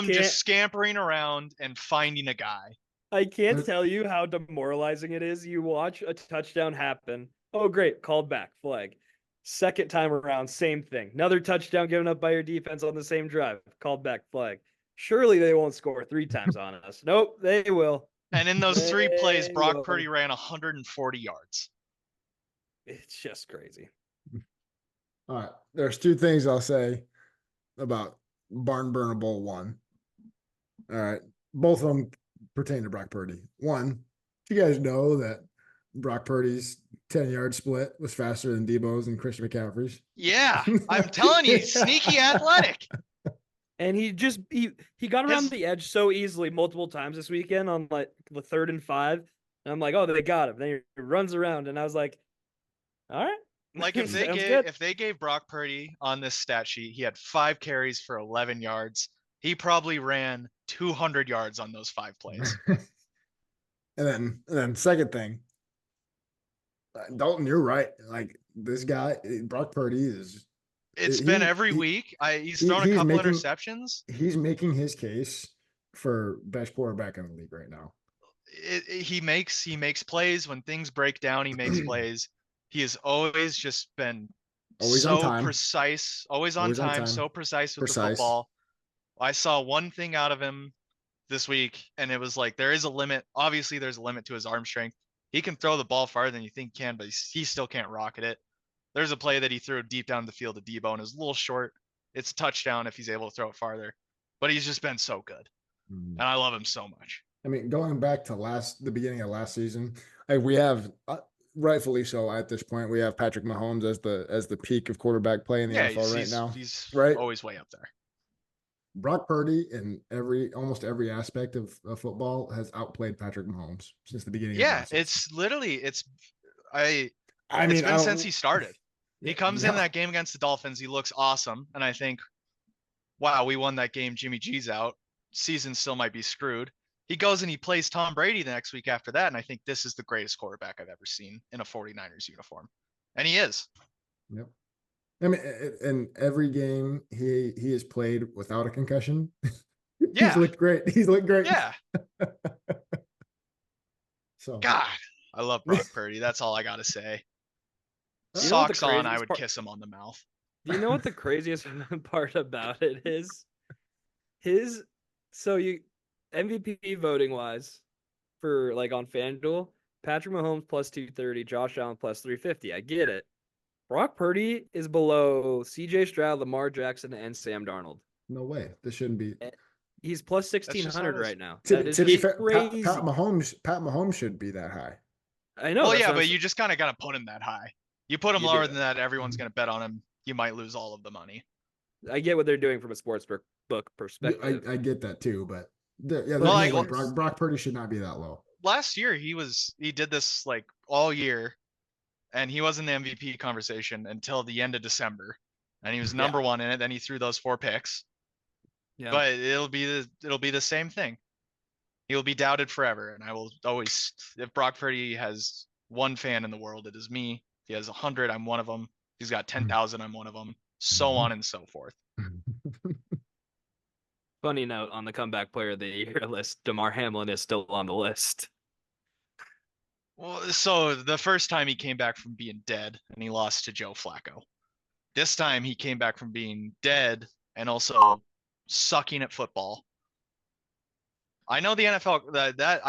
C: can't-
B: just scampering around and finding a guy.
C: I can't
A: There's-
C: tell you how demoralizing it is. You watch a touchdown happen. Oh, great. Called back. Flag. Second time around, same thing. Another touchdown given up by your defense on the same drive. Called back. Flag. Surely they won't score 3 times on us. Nope, they will.
B: And in those 3 plays,
C: They
B: Brock
C: will.
B: Purdy ran 140 yards.
C: It's just crazy.
A: All right. There's 2 things I'll say about BarnBurner Bowl 1. All right. Both of them pertain to Brock Purdy. One, do you guys know that Brock Purdy's 10-yard split was faster than Debo's and Christian McCaffrey's?
B: Yeah, I'm telling you, sneaky athletic.
C: And he got around the edge so easily multiple times this weekend on like the 3rd and 5. And I'm like, oh, they got him. Then he runs around, and I was like, all right.
B: Like if they gave Brock Purdy on this stat sheet, he had 5 carries for 11 yards. He probably ran 200 yards on those 5 plays.
A: And then second thing, Dalton, you're right. Like this guy, Brock Purdy is.
B: It's been every week. He's thrown a couple interceptions.
A: He's making his case for best quarterback in the league right now.
B: He makes plays when things break down. He makes plays. He has always just been precise, always on time, so precise with the football. I saw one thing out of him this week, and it was like there is a limit. Obviously, there's a limit to his arm strength. He can throw the ball farther than you think he can, but he still can't rocket it. There's a play that he threw deep down the field to Debo, and it was a little short. It's a touchdown if he's able to throw it farther. But he's just been so good, and I love him so much.
A: I mean, going back to the beginning of last season, we have rightfully so at this point. We have Patrick Mahomes as the peak of quarterback play in the NFL right now.
B: He's
A: right?
B: Always way up there.
A: Brock Purdy in almost every aspect of football has outplayed Patrick Mahomes since the beginning of the
B: Yeah,
A: season.
B: it's literally it's
A: mean,
B: been since he started. He comes in
A: yeah.
B: that game against the Dolphins, he looks awesome, and I think, wow, we won that game. Jimmy G's out. Season still might be screwed. He goes and he plays Tom Brady the next week after that, and I think this is the greatest quarterback I've ever seen in a 49ers uniform. And he is.
A: Yep. I mean, in every game he has played without a concussion,
B: Yeah.
A: he's looked great. He's looked great.
B: Yeah.
A: So
B: God, I love Brock Purdy. That's all I gotta say.
C: You know what the
B: Socks on, I
C: craziest
B: would
C: part-
B: kiss him on the mouth.
C: Do you know what the craziest part about it is? So you MVP voting wise for like on FanDuel, Patrick Mahomes plus 230, Josh Allen plus 350. I get it. Brock Purdy is below CJ Stroud, Lamar Jackson, and Sam Darnold.
A: no way. This shouldn't be.
C: He's plus
B: just how
C: 1600
B: it is.
C: right now.
A: To,
C: That is
A: to be
C: just
A: fair,
C: crazy.
A: Pat Mahomes should be that high.
C: I know.
B: Well,
C: that's
B: yeah,
C: what
B: but
C: I'm
B: you just kind of got to put him that high. You put him
C: You
B: lower
C: do.
B: than that, everyone's going to bet on him. You might lose all of the money.
C: I get what they're doing from a sports book
A: I
C: perspective.
A: I get that too, but
C: Well,
A: there's
B: like,
A: no way Brock Purdy should not be that low.
B: Last year, he did this like all year, and he was in the MVP conversation until the end of December, and he was number one in it. Then he threw those 4 picks.
C: Yeah.
B: But it'll be the same thing. He'll be doubted forever, and I will always. If Brock Purdy has one fan in the world, it is me. If he has 100, I'm one of them. If he's got 10,000, I'm one of them. So on and so forth.
C: Funny note on the comeback player of the year list, DeMar Hamlin is still on the list.
B: Well, so the first time he came back from being dead, and he lost to Joe Flacco. This time he came back from being dead and also sucking at football. I know the NFL that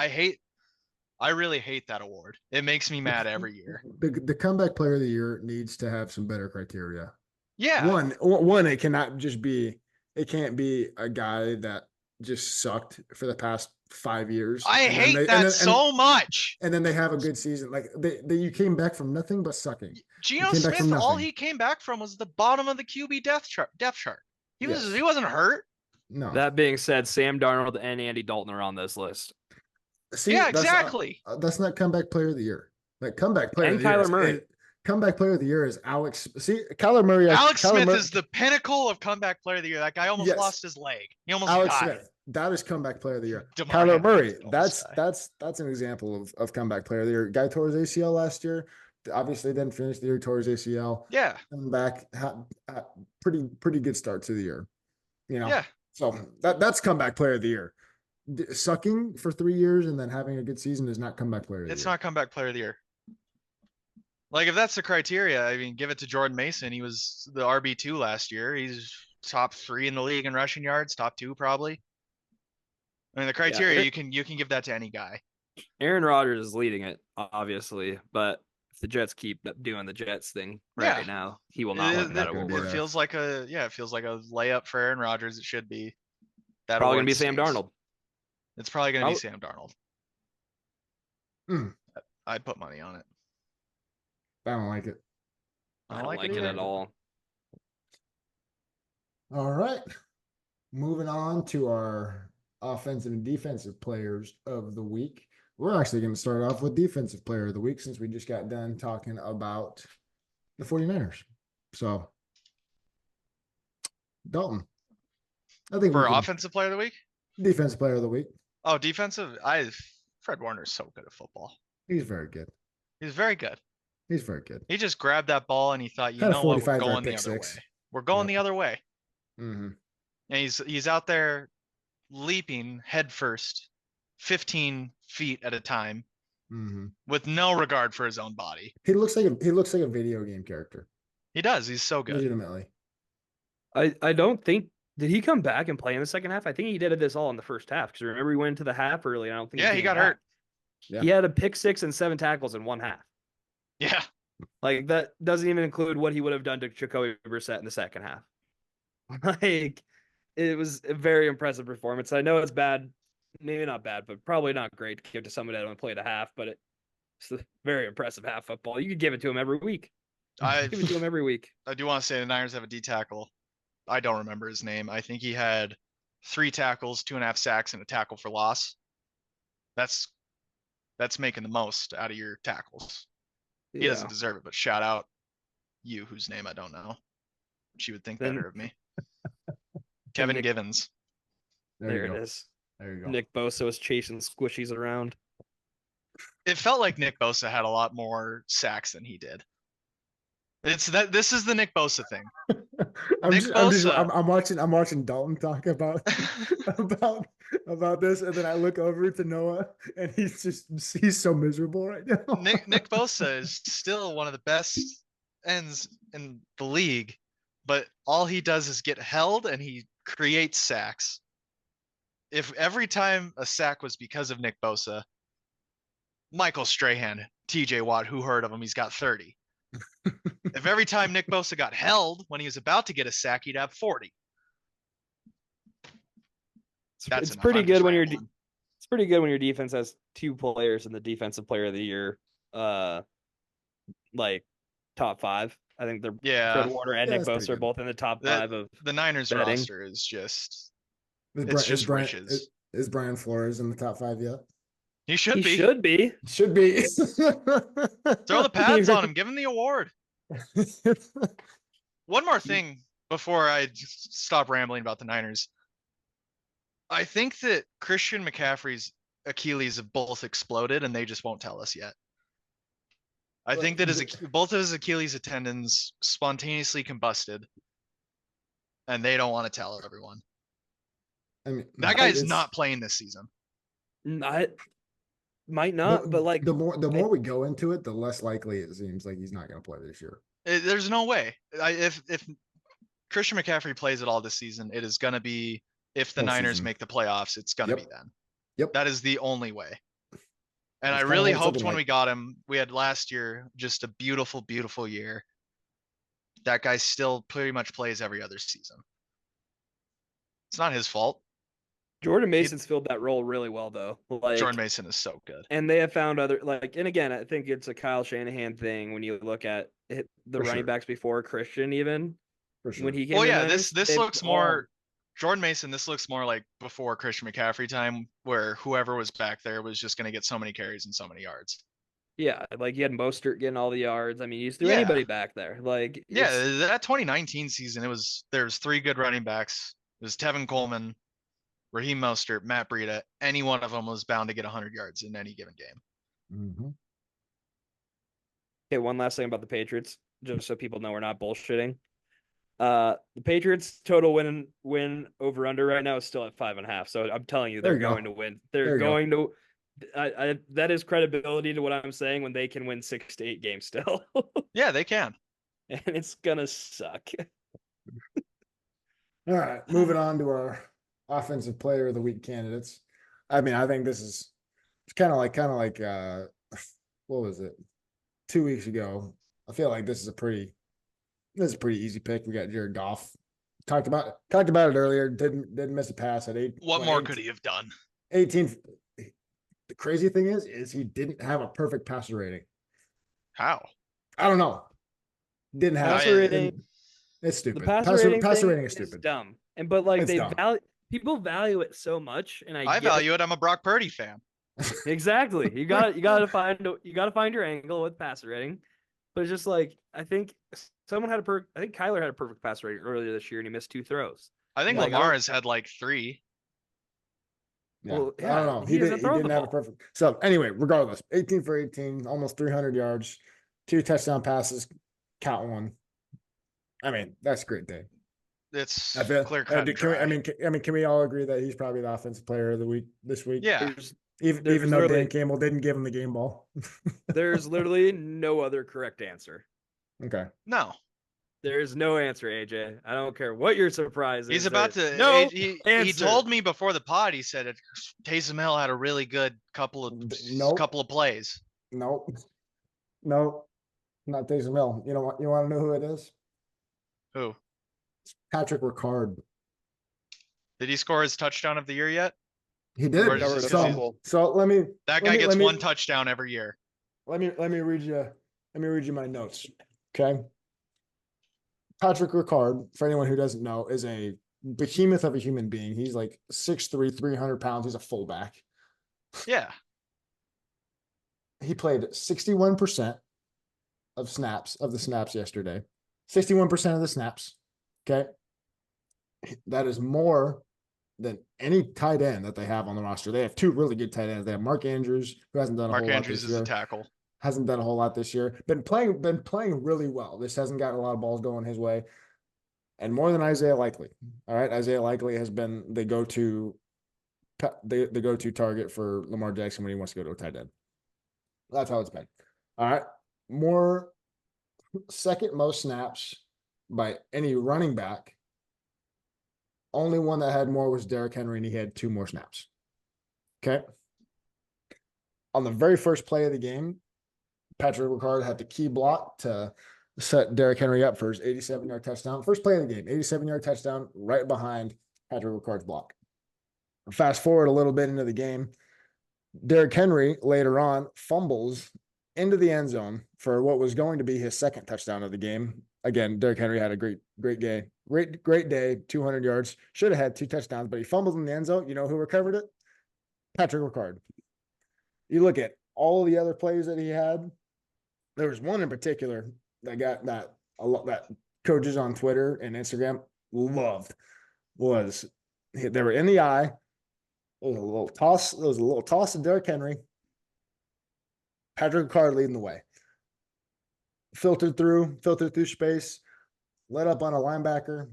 B: I really hate that award. It makes me mad every year.
A: The comeback player of the year needs to have some better criteria.
B: Yeah.
A: One, it cannot just be. It can't be a guy that just sucked for the past 5 years.
B: I hate that so much.
A: And then they have a good season. Like you came back from nothing but sucking.
B: Geno Smith, all he came back from was the bottom of the QB depth chart. He wasn't hurt.
A: No.
C: That being said, Sam Darnold and Andy Dalton are on this list.
A: See,
B: yeah, exactly.
A: That's not comeback player of the year. Like comeback player
C: And
A: of the year.
C: Kyler Murray.
A: Comeback player of the year is Alex. See, Kyler Murray.
B: Alex Smith is the pinnacle of comeback player of the year. That guy almost lost his leg. He almost died.
A: Smith. That is comeback player of the year.
B: DeMar
A: Kyler Murray.
B: Hamlin's
A: That's an example of comeback player of the year. Guy tore his ACL last year. Obviously didn't finish the year, tore his ACL.
B: Yeah.
A: Coming back, pretty good start to the year. You know.
B: Yeah.
A: So that's comeback player of the year. Sucking for 3 years and then having a good season is not comeback player of the year.
B: It's not comeback player of the year. Like if that's the criteria, I mean, give it to Jordan Mason. He was the RB2 last year. He's top 3 in the league in rushing yards, top 2 probably. I mean, the criteria you can give that to any guy.
C: Aaron Rodgers is leading it, obviously, but if the Jets keep doing the Jets thing right now, he will not win that award.
B: It feels like a layup for Aaron Rodgers. It should be. That
C: probably gonna be Sam Darnold.
B: It's probably gonna be Sam Darnold.
A: Mm.
B: I'd put money on it.
A: I don't like it.
C: I don't like it at all.
A: All right. Moving on to our offensive and defensive players of the week. We're actually going to start off with defensive player of the week since we just got done talking about the 49ers. So, Dalton. I think
B: for offensive player of the week?
A: Defensive player of the week.
B: Oh, defensive. Fred Warner's so good at football.
A: He's very good.
B: He's very good.
A: He's very good.
B: He just grabbed that ball and he thought, you know what, we're going the other way. We're going the other way.
A: Mm-hmm.
B: And he's out there leaping head first, 15 feet at a time, with no regard for his own body.
A: He looks like a video game character.
B: He does. He's so good.
A: Legitimately.
C: I don't think. Did he come back and play in the second half? I think he did this all in the first half because remember he went into the half early. I don't think.
B: Yeah, he got hurt.
C: Yeah. He had a pick 6 and 7 tackles in one half.
B: Yeah.
C: Like that doesn't even include what he would have done to Jacoby Brissett in the second half. Like it was a very impressive performance. I know it's bad, maybe not bad, but probably not great to give to someone that only played a half, but it's a very impressive half football. You could give it to him every week. Give it to him every week.
B: I do want to say the Niners have a D tackle. I don't remember his name. I think he had 3 tackles, 2.5 sacks, and a tackle for loss. That's making the most out of your tackles. He
C: Yeah.
B: doesn't deserve it, but shout out you, whose name I don't know. She would think
C: Then-
B: better of me. Kevin
C: Nick-
B: Givens.
C: There
A: you
C: it
A: go.
C: is.
A: There you go.
C: Nick Bosa was chasing squishies around.
B: It felt like Nick Bosa had a lot more sacks than he did. This is the Nick Bosa thing. Nick Bosa.
A: I'm watching Dalton talk about this, and then I look over to Noah, and he's so miserable right now.
B: Nick Bosa is still one of the best ends in the league, but all he does is get held and he creates sacks. If every time a sack was because of Nick Bosa, Michael Strahan, TJ Watt, who heard of him? He's got 30. If every time Nick Bosa got held when he was about to get a sack, he'd have 40.
C: It's pretty good when it's pretty good when your defense has 2 players in the defensive player of the year, like top 5. I think they're Fred Warner and Nick Bosa are both in the top 5 of
B: the Niners
C: betting.
B: roster is just
A: Is
B: riches.
A: Is Brian Flores in the top 5 yet?
B: He should be.
A: Should be.
B: Throw the pads on him. Give him the award. One more thing before I stop rambling about the Niners. I think that Christian McCaffrey's Achilles have both exploded and they just won't tell us yet. I think that both of his Achilles tendons spontaneously combusted and they don't want to tell everyone.
A: I mean,
B: that guy's not playing this season.
C: Might not, but like
A: the more we go into it, the less likely it seems like he's not going to play this year.
B: There's no way. If Christian McCaffrey plays at all this season, it is going to be if the Niners make the playoffs. It's going to be then.
A: Yep.
B: That is the only way. And
A: That's
B: I really hoped when
A: like.
B: we got him, we had last year just a beautiful, beautiful year. That guy still pretty much plays every other season. It's not his fault.
C: Jordan Mason's filled that role really well, though. Like,
B: Jordan Mason is so good.
C: And they have found other, like, and again, I think it's a Kyle Shanahan thing when you look at the running backs before Christian, even.
A: For sure.
C: When he came
B: Well,
C: to
B: yeah,
C: Niners,
B: this looks more Jordan Mason. This looks more like before Christian McCaffrey time, where whoever was back there was just going to get so many carries and so many yards.
C: Yeah, like you had Mostert getting all the yards. I mean, you just threw anybody back there. Like,
B: yeah, that 2019 season, there's 3 good running backs. It was Tevin Coleman, Raheem Mostert, Matt Breida. Any one of them was bound to get 100 yards in any given game.
A: Mm-hmm.
C: Okay, one last thing about the Patriots, just so people know we're not bullshitting. The Patriots total win over under right now is still at 5.5. So I'm telling you, they're going to win. They're going to. That is credibility to what I'm saying when they can win 6 to 8 games still.
B: Yeah, they can.
C: And it's gonna suck.
A: All right, moving on to our offensive player of the week candidates. I mean, I think this is kind of like what was it? 2 weeks ago. I feel like this is a pretty easy pick. We got Jared Goff. Talked about it earlier. Didn't miss a pass at 8.
B: What more could he have done?
A: 18. The crazy thing is he didn't have a perfect passer rating.
B: How?
A: I don't know. Didn't have
C: passer rating.
A: It's stupid.
C: The passer rating
A: is stupid.
C: Dumb. And but like
A: it's
C: people value it so much, and I
B: value it. I'm a Brock Purdy fan.
C: Exactly. You gotta find your angle with passer rating. But it's just like I think Kyler had a perfect passer rating earlier this year, and he missed 2 throws.
B: I think Lamar has had like 3.
A: Yeah.
C: Well,
A: I don't know. He didn't have a perfect. So anyway, regardless, 18 for 18, almost 300 yards, 2 touchdown passes, count 1. I mean, that's a great day.
B: It's
A: clear cut. Can we all agree that he's probably the offensive player of the week this week?
B: Yeah.
A: Even though Dan Campbell didn't give him the game ball.
C: There's literally no other correct answer.
A: Okay.
B: No.
C: There's no answer, AJ. I don't care what your surprise is.
B: He's about to.
C: No,
B: he told me before the pod. He said Taysom Hill had a really good couple of plays.
A: Nope. Not Taysom Hill. You know what? You want to know who it is?
B: Who?
A: It's Patrick Ricard.
B: Did he score his touchdown of the year yet?
A: He did. So let me.
B: That guy gets 1 touchdown every year.
A: Let me read you my notes. Okay. Patrick Ricard, for anyone who doesn't know, is a behemoth of a human being. He's like 6'3", 300 pounds. He's a fullback.
B: Yeah.
A: He played 61% of the snaps yesterday. 61% of the snaps. Okay. That is more than any tight end that they have on the roster. They have two really good tight ends. They have Mark Andrews, who hasn't done a
B: Mark
A: whole lot
B: Andrews
A: this
B: is a
A: year.
B: tackle.
A: Hasn't done a whole lot this year. Been playing really well. This hasn't gotten a lot of balls going his way. And more than Isaiah Likely. All right. Isaiah Likely has been the go-to target for Lamar Jackson when he wants to go to a tight end. That's how it's been. All right. More second most snaps by any running back. Only one that had more was Derrick Henry, and he had 2 more snaps. Okay. On the very first play of the game, Patrick Ricard had the key block to set Derrick Henry up for his 87-yard touchdown. First play of the game, 87-yard touchdown, right behind Patrick Ricard's block. Fast forward a little bit into the game, Derrick Henry later on fumbles into the end zone for what was going to be his second touchdown of the game. Again, Derrick Henry had a great day, 200 yards. Should have had 2 touchdowns, but he fumbled in the end zone. You know who recovered it? Patrick Ricard. You look at all the other plays that he had. There was one in particular that got that coaches on Twitter and Instagram loved. They were in the eye. It was a little toss. It was a little toss to Derrick Henry. Patrick Ricard leading the way. Filtered through space, let up on a linebacker.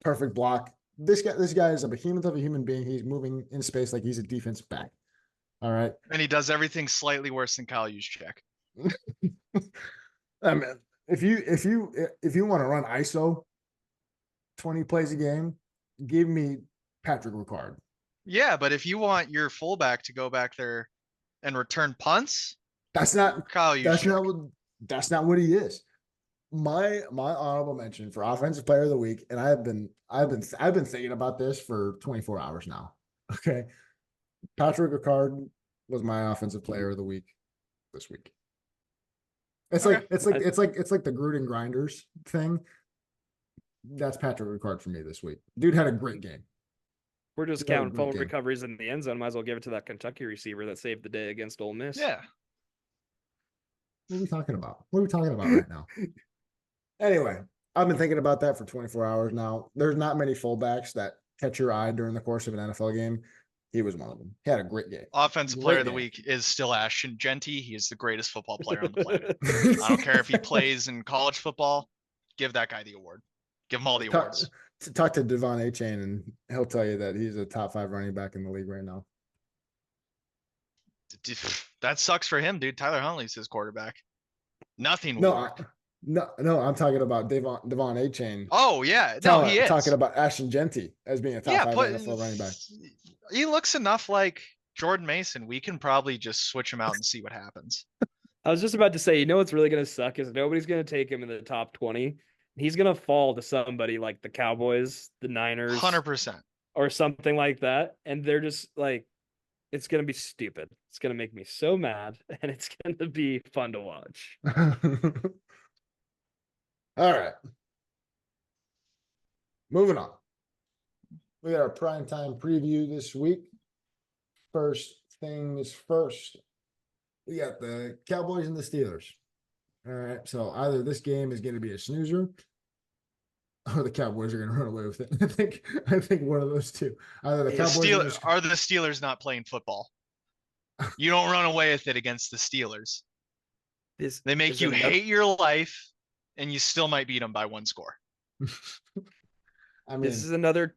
A: Perfect block. This guy is a behemoth of a human being. He's moving in space like he's a defensive back. All right.
B: And he does everything slightly worse than Kyle Juszczyk.
A: I mean, if you want to run ISO 20 plays a game, give me Patrick Ricard.
B: Yeah, but if you want your fullback to go back there and return punts,
A: that's not
B: Kyle Juszczyk.
A: That's not what he is. My honorable mention for offensive player of the week, and I've been thinking about this for 24 hours now. Okay. Patrick Ricard was my offensive player of the week this week. It's like the Gruden Grinders thing. That's Patrick Ricard for me this week. Dude had a great game.
C: We're just counting fumble recoveries in the end zone. Might as well give it to that Kentucky receiver that saved the day against Ole Miss.
B: Yeah.
A: What are we talking about? What are we talking about right now? Anyway, I've been thinking about that for 24 hours now. There's not many fullbacks that catch your eye during the course of an NFL game. He was one of them. He had a great game.
B: Offensive player of the week is still Ashton Genty. He is the greatest football player on the planet. I don't care if he plays in college football. Give that guy the award. Give him all the awards.
A: Talk to Devon Achane, and he'll tell you that he's a top 5 running back in the league right now.
B: That sucks for him, dude. Tyler Huntley's his quarterback. Nothing.
A: No, I'm talking about Devon Achane.
B: Oh yeah, no, he is
A: talking about Ashton Genty as being a top 5 NFL running back.
B: He looks enough like Jordan Mason. We can probably just switch him out and see what happens.
C: I was just about to say, you know what's really going to suck is nobody's going to take him in the top 20. He's going to fall to somebody like the Cowboys, the Niners,
B: 100%,
C: or something like that, and they're just like, it's going to be stupid. It's going to make me so mad, and it's going to be fun to watch.
A: All right. Moving on. We got our primetime preview this week. First things first. We got the Cowboys and the Steelers. All right. So either this game is going to be a snoozer or the Cowboys are going to run away with it. I think one of those two. Either the Cowboys
B: are the Steelers not playing football. You don't run away with it against the Steelers. They make you hate your life, and you still might beat them by 1 score.
C: I mean, this is another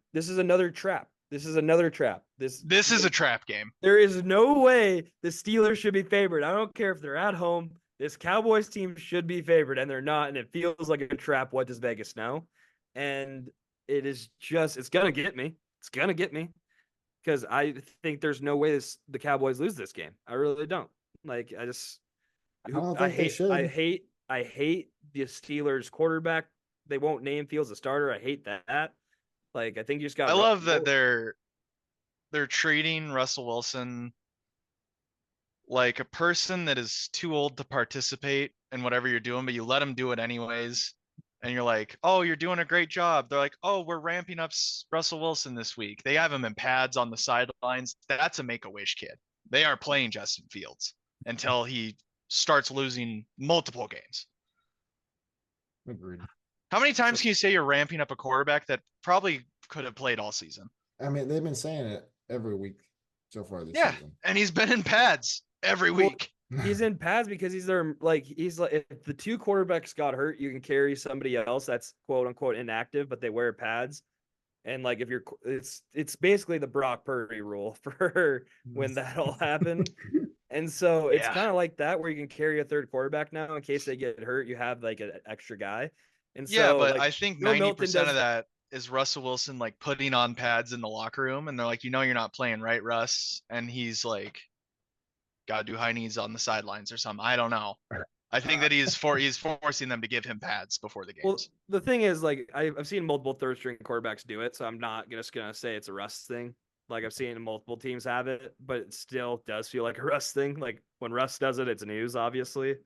C: trap. This is another trap. This
B: is a trap game.
C: There is no way the Steelers should be favored. I don't care if they're at home. This Cowboys team should be favored, and they're not, and it feels like a trap. What does Vegas know? And it is just, it's going to get me. It's going to get me. Because I think there's no way the Cowboys lose this game. I really don't. Like, I hate the Steelers quarterback. They won't name Fields a starter. I hate that. Like, I think you just got.
B: I love that they're treating Russell Wilson like a person that is too old to participate in whatever you're doing, but you let him do it anyways. and you're like, oh, you're doing a great job. They're like, oh, we're ramping up Russell Wilson this week. They have him in pads on the sidelines. That's a make-a-wish kid. They are playing Justin Fields until he starts losing multiple games.
A: Agreed.
B: How many times can you say you're ramping up a quarterback that probably could have played all season?
A: I mean, they've been saying it every week so far this
B: Yeah,
A: season.
B: and he's been in pads every week.
C: He's in pads because he's like if the two quarterbacks got hurt, you can carry somebody else that's quote unquote inactive, but they wear pads. And like if you're, it's basically the Brock Purdy rule for when that all happened. And so it's kind of like that where you can carry a third quarterback now in case they get hurt. You have like an extra guy. And so,
B: but
C: like,
B: I think
C: Joe
B: 90% of that is Russell Wilson like putting on pads in the locker room, and they're like, you're not playing, right, Russ? And he's like, gotta do high knees on the sidelines or something. I don't know. I think that he's forcing them to give him pads before the games.
C: Well, the thing is, like, I've seen multiple third string quarterbacks do it, so I'm not just gonna say it's a Russ thing. Like I've seen multiple teams have it, but it still does feel like a Russ thing. Like when Russ does it, it's news, obviously.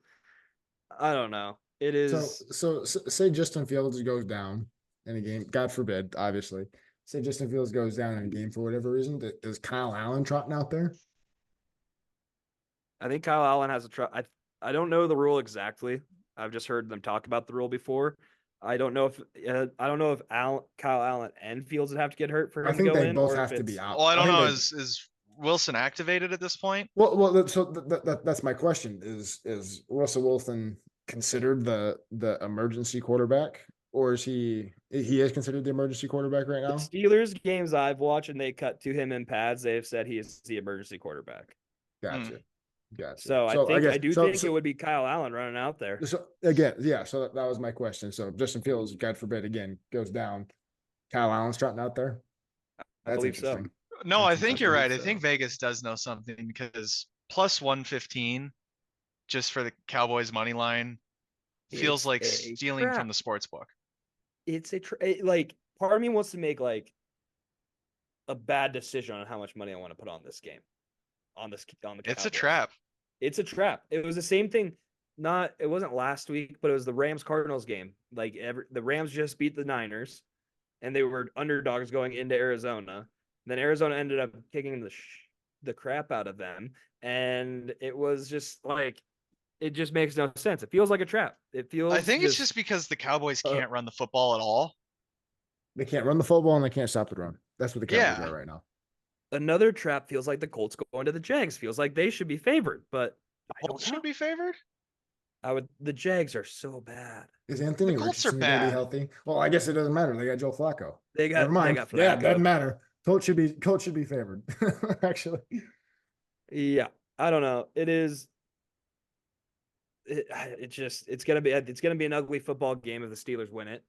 C: I don't know. It is
A: so say Justin Fields goes down in a game, God forbid, obviously. Say Justin Fields goes down in a game for whatever reason. Is Kyle Allen trotting out there?
C: I think Kyle Allen has I don't know the rule exactly. I've just heard them talk about the rule before. I don't know if Kyle Allen and Fields would have to get hurt for him
A: I think
C: to go
A: they
C: in,
A: both
C: or
A: have
C: if
A: to be
C: it's-
A: out.
B: Well, I don't know. Is Wilson activated at this point?
A: Well, so that's my question. Is Russell Wilson considered the emergency quarterback, or is he is considered the emergency quarterback right
C: The
A: now?
C: Steelers games I've watched and they cut to him in pads, they've said he is the emergency quarterback.
A: Gotcha.
C: So I do think it would be Kyle Allen running out there.
A: So again, yeah. So that was my question. So Justin Fields, God forbid, again goes down. Kyle Allen's trotting out there.
C: I believe so.
B: No, I think you're right. I
A: So.
B: think Vegas does know something because plus 115 just for the Cowboys money line feels
C: It's
B: like
C: a
B: stealing
C: trap.
B: from the sports book.
C: It's like part of me wants to make like a bad decision on how much money I want to put on this game. On the
B: It's a
C: Cowboys.
B: trap.
C: It's a trap. It was the same thing. It wasn't last week, but it was the Rams Cardinals game. Like the Rams just beat the Niners, and they were underdogs going into Arizona. Then Arizona ended up kicking the crap out of them, and it was just like it just makes no sense. It feels like a trap. It feels.
B: I think it's just because the Cowboys can't run the football at all.
A: They can't run the football and they can't stop the run. That's what the Cowboys are right now.
C: Another trap feels like the Colts going to the Jags. Feels like they should be favored, but
B: Colts should be favored.
C: The Jags are so bad.
A: Is Anthony Richardson going to be healthy? Well, I guess it doesn't matter. They got Joe Flacco. Never mind. Yeah, it doesn't matter. Coach should be favored. Actually.
C: Yeah, I don't know. It's gonna be an ugly football game if the Steelers win it,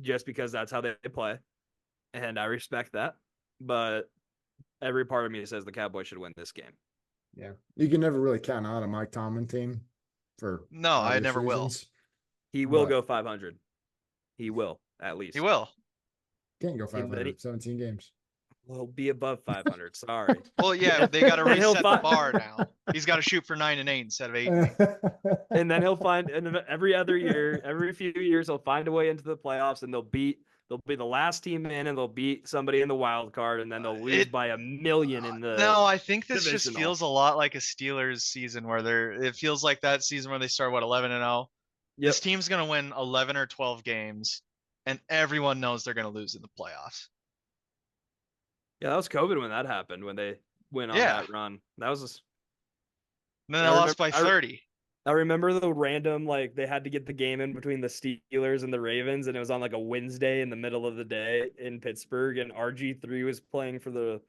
C: just because that's how they play, and I respect that. But every part of me says the Cowboys should win this game.
A: Yeah, you can never really count out a Mike Tomlin team.
B: No, I never will.
C: He will go 500. He will, at least.
B: He will.
A: Can't go 500. 17 games.
C: Well, he'll be above 500. Sorry.
B: Well, yeah, they got to reset the bar now. He's got to shoot for 9 and 8 instead of 8.
C: And then he'll find, and every few years, he'll find a way into the playoffs, and they'll be the last team in, and they'll beat somebody in the wild card, and then they'll lose by 1 million in the.
B: No, I think this
C: divisional.
B: just feels a lot like a Steelers season where it feels like that season where they start 11-0.
C: Yep.
B: This team's gonna win 11 or 12 games, and everyone knows they're gonna lose in the playoffs.
C: Yeah, that was COVID when that happened, when they went on that run. That was.
B: And then they lost by 30.
C: I remember the random, like, they had to get the game in between the Steelers and the Ravens, and it was on like a Wednesday in the middle of the day in Pittsburgh, and RG3 was playing for the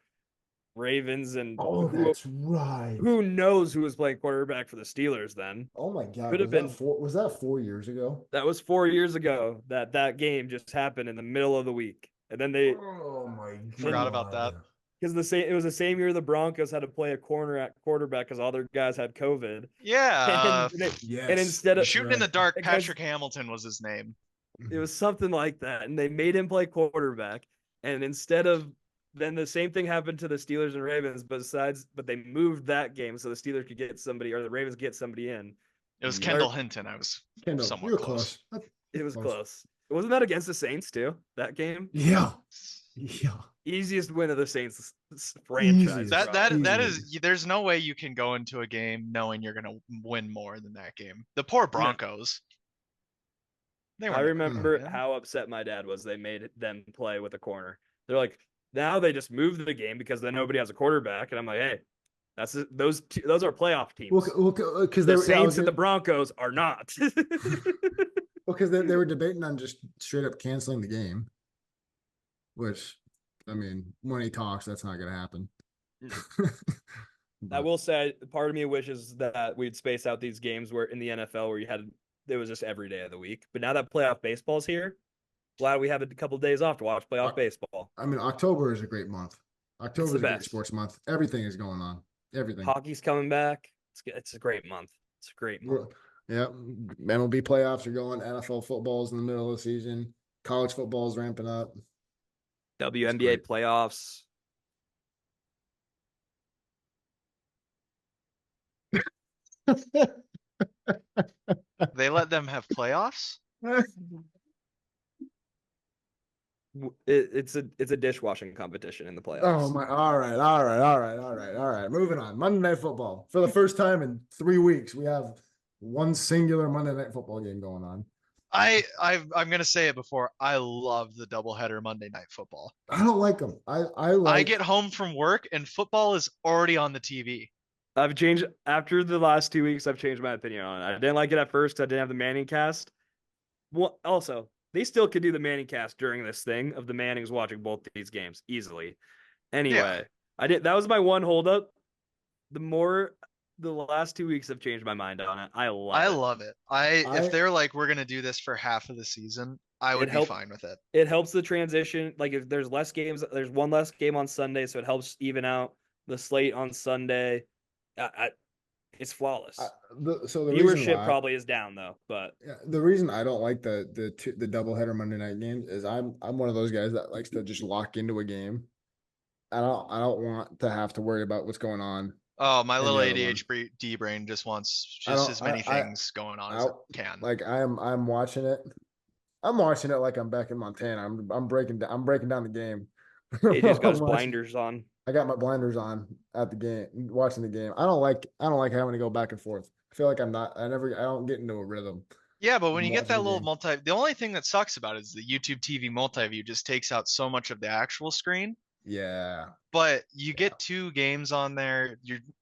C: Ravens, and
A: that's right.
C: Who knows who was playing quarterback for the Steelers then?
A: Oh my God!
C: Could have been.
A: Was that 4 years ago?
C: That was 4 years ago. That game just happened in the middle of the week, and then they.
A: Oh my God!
B: Forgot about that.
C: Because it was the same year the Broncos had to play a corner at quarterback because all their guys had COVID.
B: Yeah.
C: And instead of
B: shooting in the dark, Patrick Hamilton was his name.
C: It was something like that, and they made him play quarterback. And instead of then the same thing happened to the Steelers and Ravens, but they moved that game so the Steelers could get somebody or the Ravens get somebody in.
B: It was Kendall Hinton. I was somewhat close.
C: It was close. Wasn't that against the Saints too? That game?
A: Yeah.
C: Easiest win of the Saints franchise.
B: That is. There's no way you can go into a game knowing you're gonna win more than that game. The poor Broncos.
C: I remember how upset my dad was. They made them play with a corner. They're like, now they just moved the game because then nobody has a quarterback, and I'm like, hey, those are playoff teams.
A: Well, because
C: the Saints and the Broncos are not.
A: Because they were debating on just straight up canceling the game, which, I mean, when he talks, that's not going to happen.
C: I will say, part of me wishes that we'd space out these games where in the NFL where it was just every day of the week. But now that playoff baseball's here, glad we have a couple of days off to watch playoff baseball.
A: I mean, October is a great month. October is a great sports month. Everything is going on. Everything.
C: Hockey's coming back. It's a great month. It's a great month.
A: Yeah. MLB playoffs are going. NFL football's in the middle of the season. College football's ramping up.
C: WNBA playoffs.
B: They let them have playoffs?
C: It's a dishwashing competition in the playoffs.
A: Oh my! All right. Moving on. Monday Night Football. For the first time in 3 weeks, we have one singular Monday Night Football game going on.
B: I'm gonna say it before. I love the doubleheader Monday Night Football.
A: I don't like them. I
B: get home from work and football is already on the TV.
C: I've changed after the last 2 weeks. I've changed my opinion on it. I didn't like it at first. I didn't have the Manning cast. Well, also, they still could do the Manning cast during this thing of the Mannings watching both these games easily. Anyway, yeah. That was my one holdup. The last 2 weeks have changed my mind on it. I love it.
B: If they're like, we're gonna do this for half of the season, I would be fine with it.
C: It helps the transition. Like if there's less games, there's one less game on Sunday, so it helps even out the slate on Sunday. It's flawless.
A: So the
C: viewership probably is down though, but
A: the reason I don't like the doubleheader Monday night games is I'm one of those guys that likes to just lock into a game. I don't want to have to worry about what's going on.
B: Oh, my little ADHD brain just wants as many things going on as it can.
A: Like I'm watching it. I'm watching it like I'm back in Montana. I'm breaking down the game.
C: He just got his blinders on.
A: I got my blinders on at the game, watching the game. I don't like having to go back and forth. I feel like I don't get into a rhythm.
B: Yeah, but when you get that little the only thing that sucks about it is the YouTube TV multi-view just takes out so much of the actual screen.
A: Yeah.
B: But you get 2 games on there.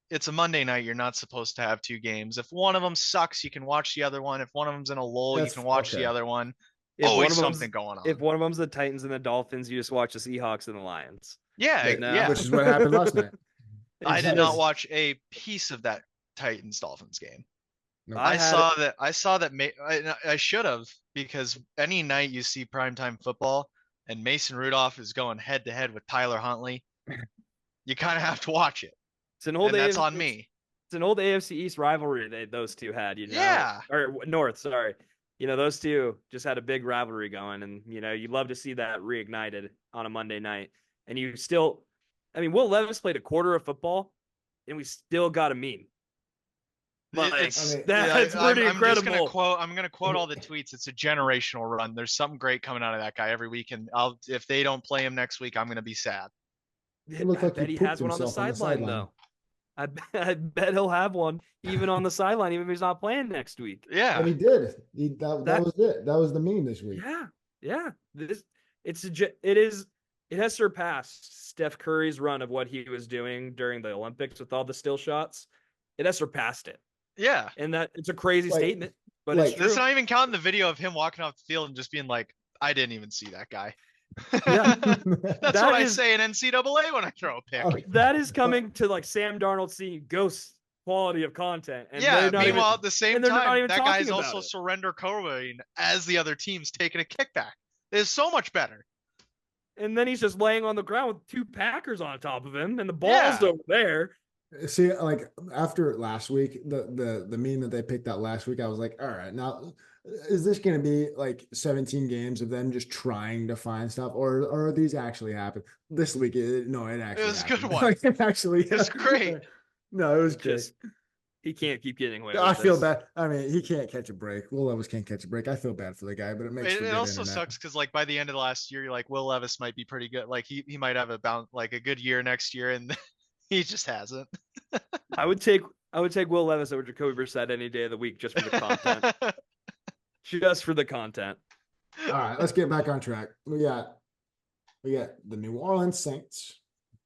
B: It's a Monday night. You're not supposed to have 2 games. If one of them sucks, you can watch the other one. If one of them's in a lull, you can watch the other one. Always something going on.
C: If one of them's the Titans and the Dolphins, you just watch the Seahawks and the Lions.
B: Yeah.
A: Which is what happened last night.
B: I did not watch a piece of that Titans Dolphins game. No, I saw that. I should have, because any night you see primetime football and Mason Rudolph is going head to head with Tyler Huntley, you kind of have to watch it.
C: It's an old
B: that's on me.
C: It's an old AFC East rivalry those two had,
B: Yeah.
C: Or North, sorry. Those two just had a big rivalry going, and you'd love to see that reignited on a Monday night. And Will Levis played a quarter of football, and we still got a meme. That's pretty incredible.
B: I'm gonna quote all the tweets. It's a generational run. There's something great coming out of that guy every week, and if they don't play him next week, I'm gonna be sad.
A: It looks like
C: he has one on the sideline though. I bet he'll have one even on the sideline, even if he's not playing next week.
A: Yeah, and he did. That was it. That was the meme this week.
C: Yeah. It has surpassed Steph Curry's run of what he was doing during the Olympics with all the still shots. It has surpassed it.
B: Yeah.
C: And that it's a crazy statement, but it's true.
B: It's not even counting the video of him walking off the field and just being like, I didn't even see that guy.
C: Yeah.
B: That's what I say in NCAA when I throw a pick.
C: That is coming to like Sam Darnold seeing ghost quality of content. And
B: meanwhile, at the same time, that guy's also surrender covering as the other team's taking a kickback. It's so much better.
C: And then he's just laying on the ground with 2 Packers on top of him, and the ball's over there.
A: See, like after last week, the meme that they picked out last week, I was like, all right, now is this going to be like 17 games of them just trying to find stuff, or are these actually happen this week? It actually
B: was
A: happened.
B: a good one.
A: It was
B: great.
A: No, it was just
C: He can't keep getting away
A: I
C: with
A: feel
C: this.
A: bad. I mean, he can't catch a break. Will Levis can't catch a break. I feel bad for the guy, but it makes for
B: It
A: good
B: also
A: internet.
B: sucks because like by the end of the last year, you're like Will Levis might be pretty good. Like he might have a good year next year, and he just hasn't.
C: I would take Will Levis over Jacoby Brissett any day of the week just for the content. Just for the content.
A: All right, let's get back on track. We got the New Orleans Saints,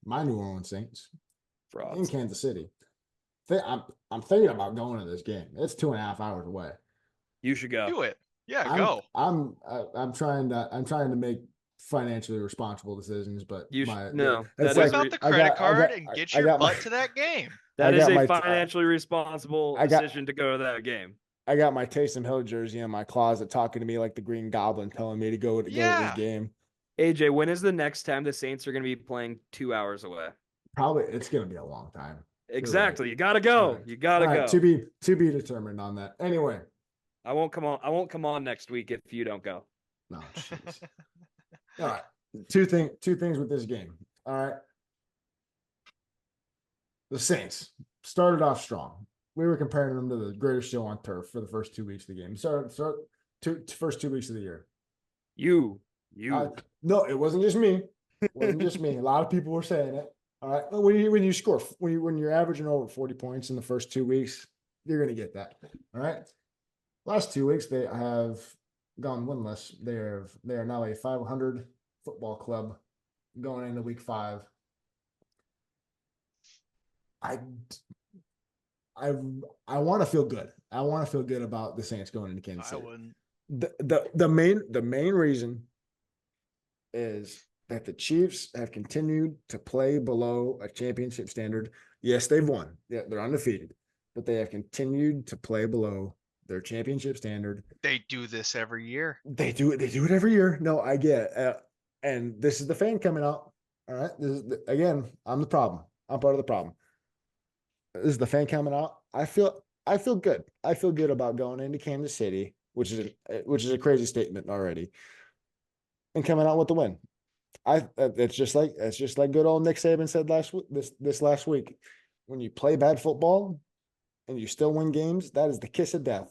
A: my New Orleans Saints, in
C: Frauds.
A: Kansas City. I'm thinking about going to this game. It's 2.5 hours away.
C: You should go.
B: Do it. Yeah, go.
A: I'm trying to make financially responsible decisions, but
C: You
A: my
C: no.
A: it's
B: Whip
C: That is
B: out
C: re-
B: the
A: I
B: credit
A: got- I
B: card
A: got-
B: and
A: I-
B: get
A: I
B: your
A: got
B: butt
A: my-
B: to that game.
C: that
A: I
C: is
A: got
C: a
A: my-
C: financially responsible
A: I got-
C: decision to go to that game.
A: I got my Taysom Hill jersey in my closet, talking to me like the Green Goblin, telling me to go to this game.
C: AJ, when is the next time the Saints are going to be playing 2 hours away?
A: Probably it's going to be a long time.
C: Exactly.
A: Right.
C: You gotta go.
A: All right.
C: You gotta
A: All
C: go.
A: right, to be determined on that. Anyway,
C: I won't come on next week if you don't go.
A: no, jeez. All right, two things with this game. All right, the Saints started off strong. We were comparing them to the greatest show on turf for the first 2 weeks of the game. First 2 weeks of the year. No, it wasn't just me. It wasn't just me. A lot of people were saying it. All right. When you score, when you're averaging over 40 points in the first 2 weeks, you're gonna get that. All right. Last 2 weeks, they have gone winless. They are now a 500 football club going into week 5. I want to feel good. I want to feel good about the Saints going into Kansas
B: I
A: City.
B: wouldn't.
A: The main reason is that the Chiefs have continued to play below a championship standard. Yes, they've won. Yeah, they're undefeated, but they have continued to play below their championship standard.
B: They do this every year.
A: They do it. They do it every year. No, I get it. And this is the fan coming out. All right. Again, I'm the problem. I'm part of the problem. This is the fan coming out. I feel good. I feel good about going into Kansas City, which is a crazy statement already, and coming out with the win. It's just like good old Nick Saban said this last week. When you play bad football and you still win games, that is the kiss of death,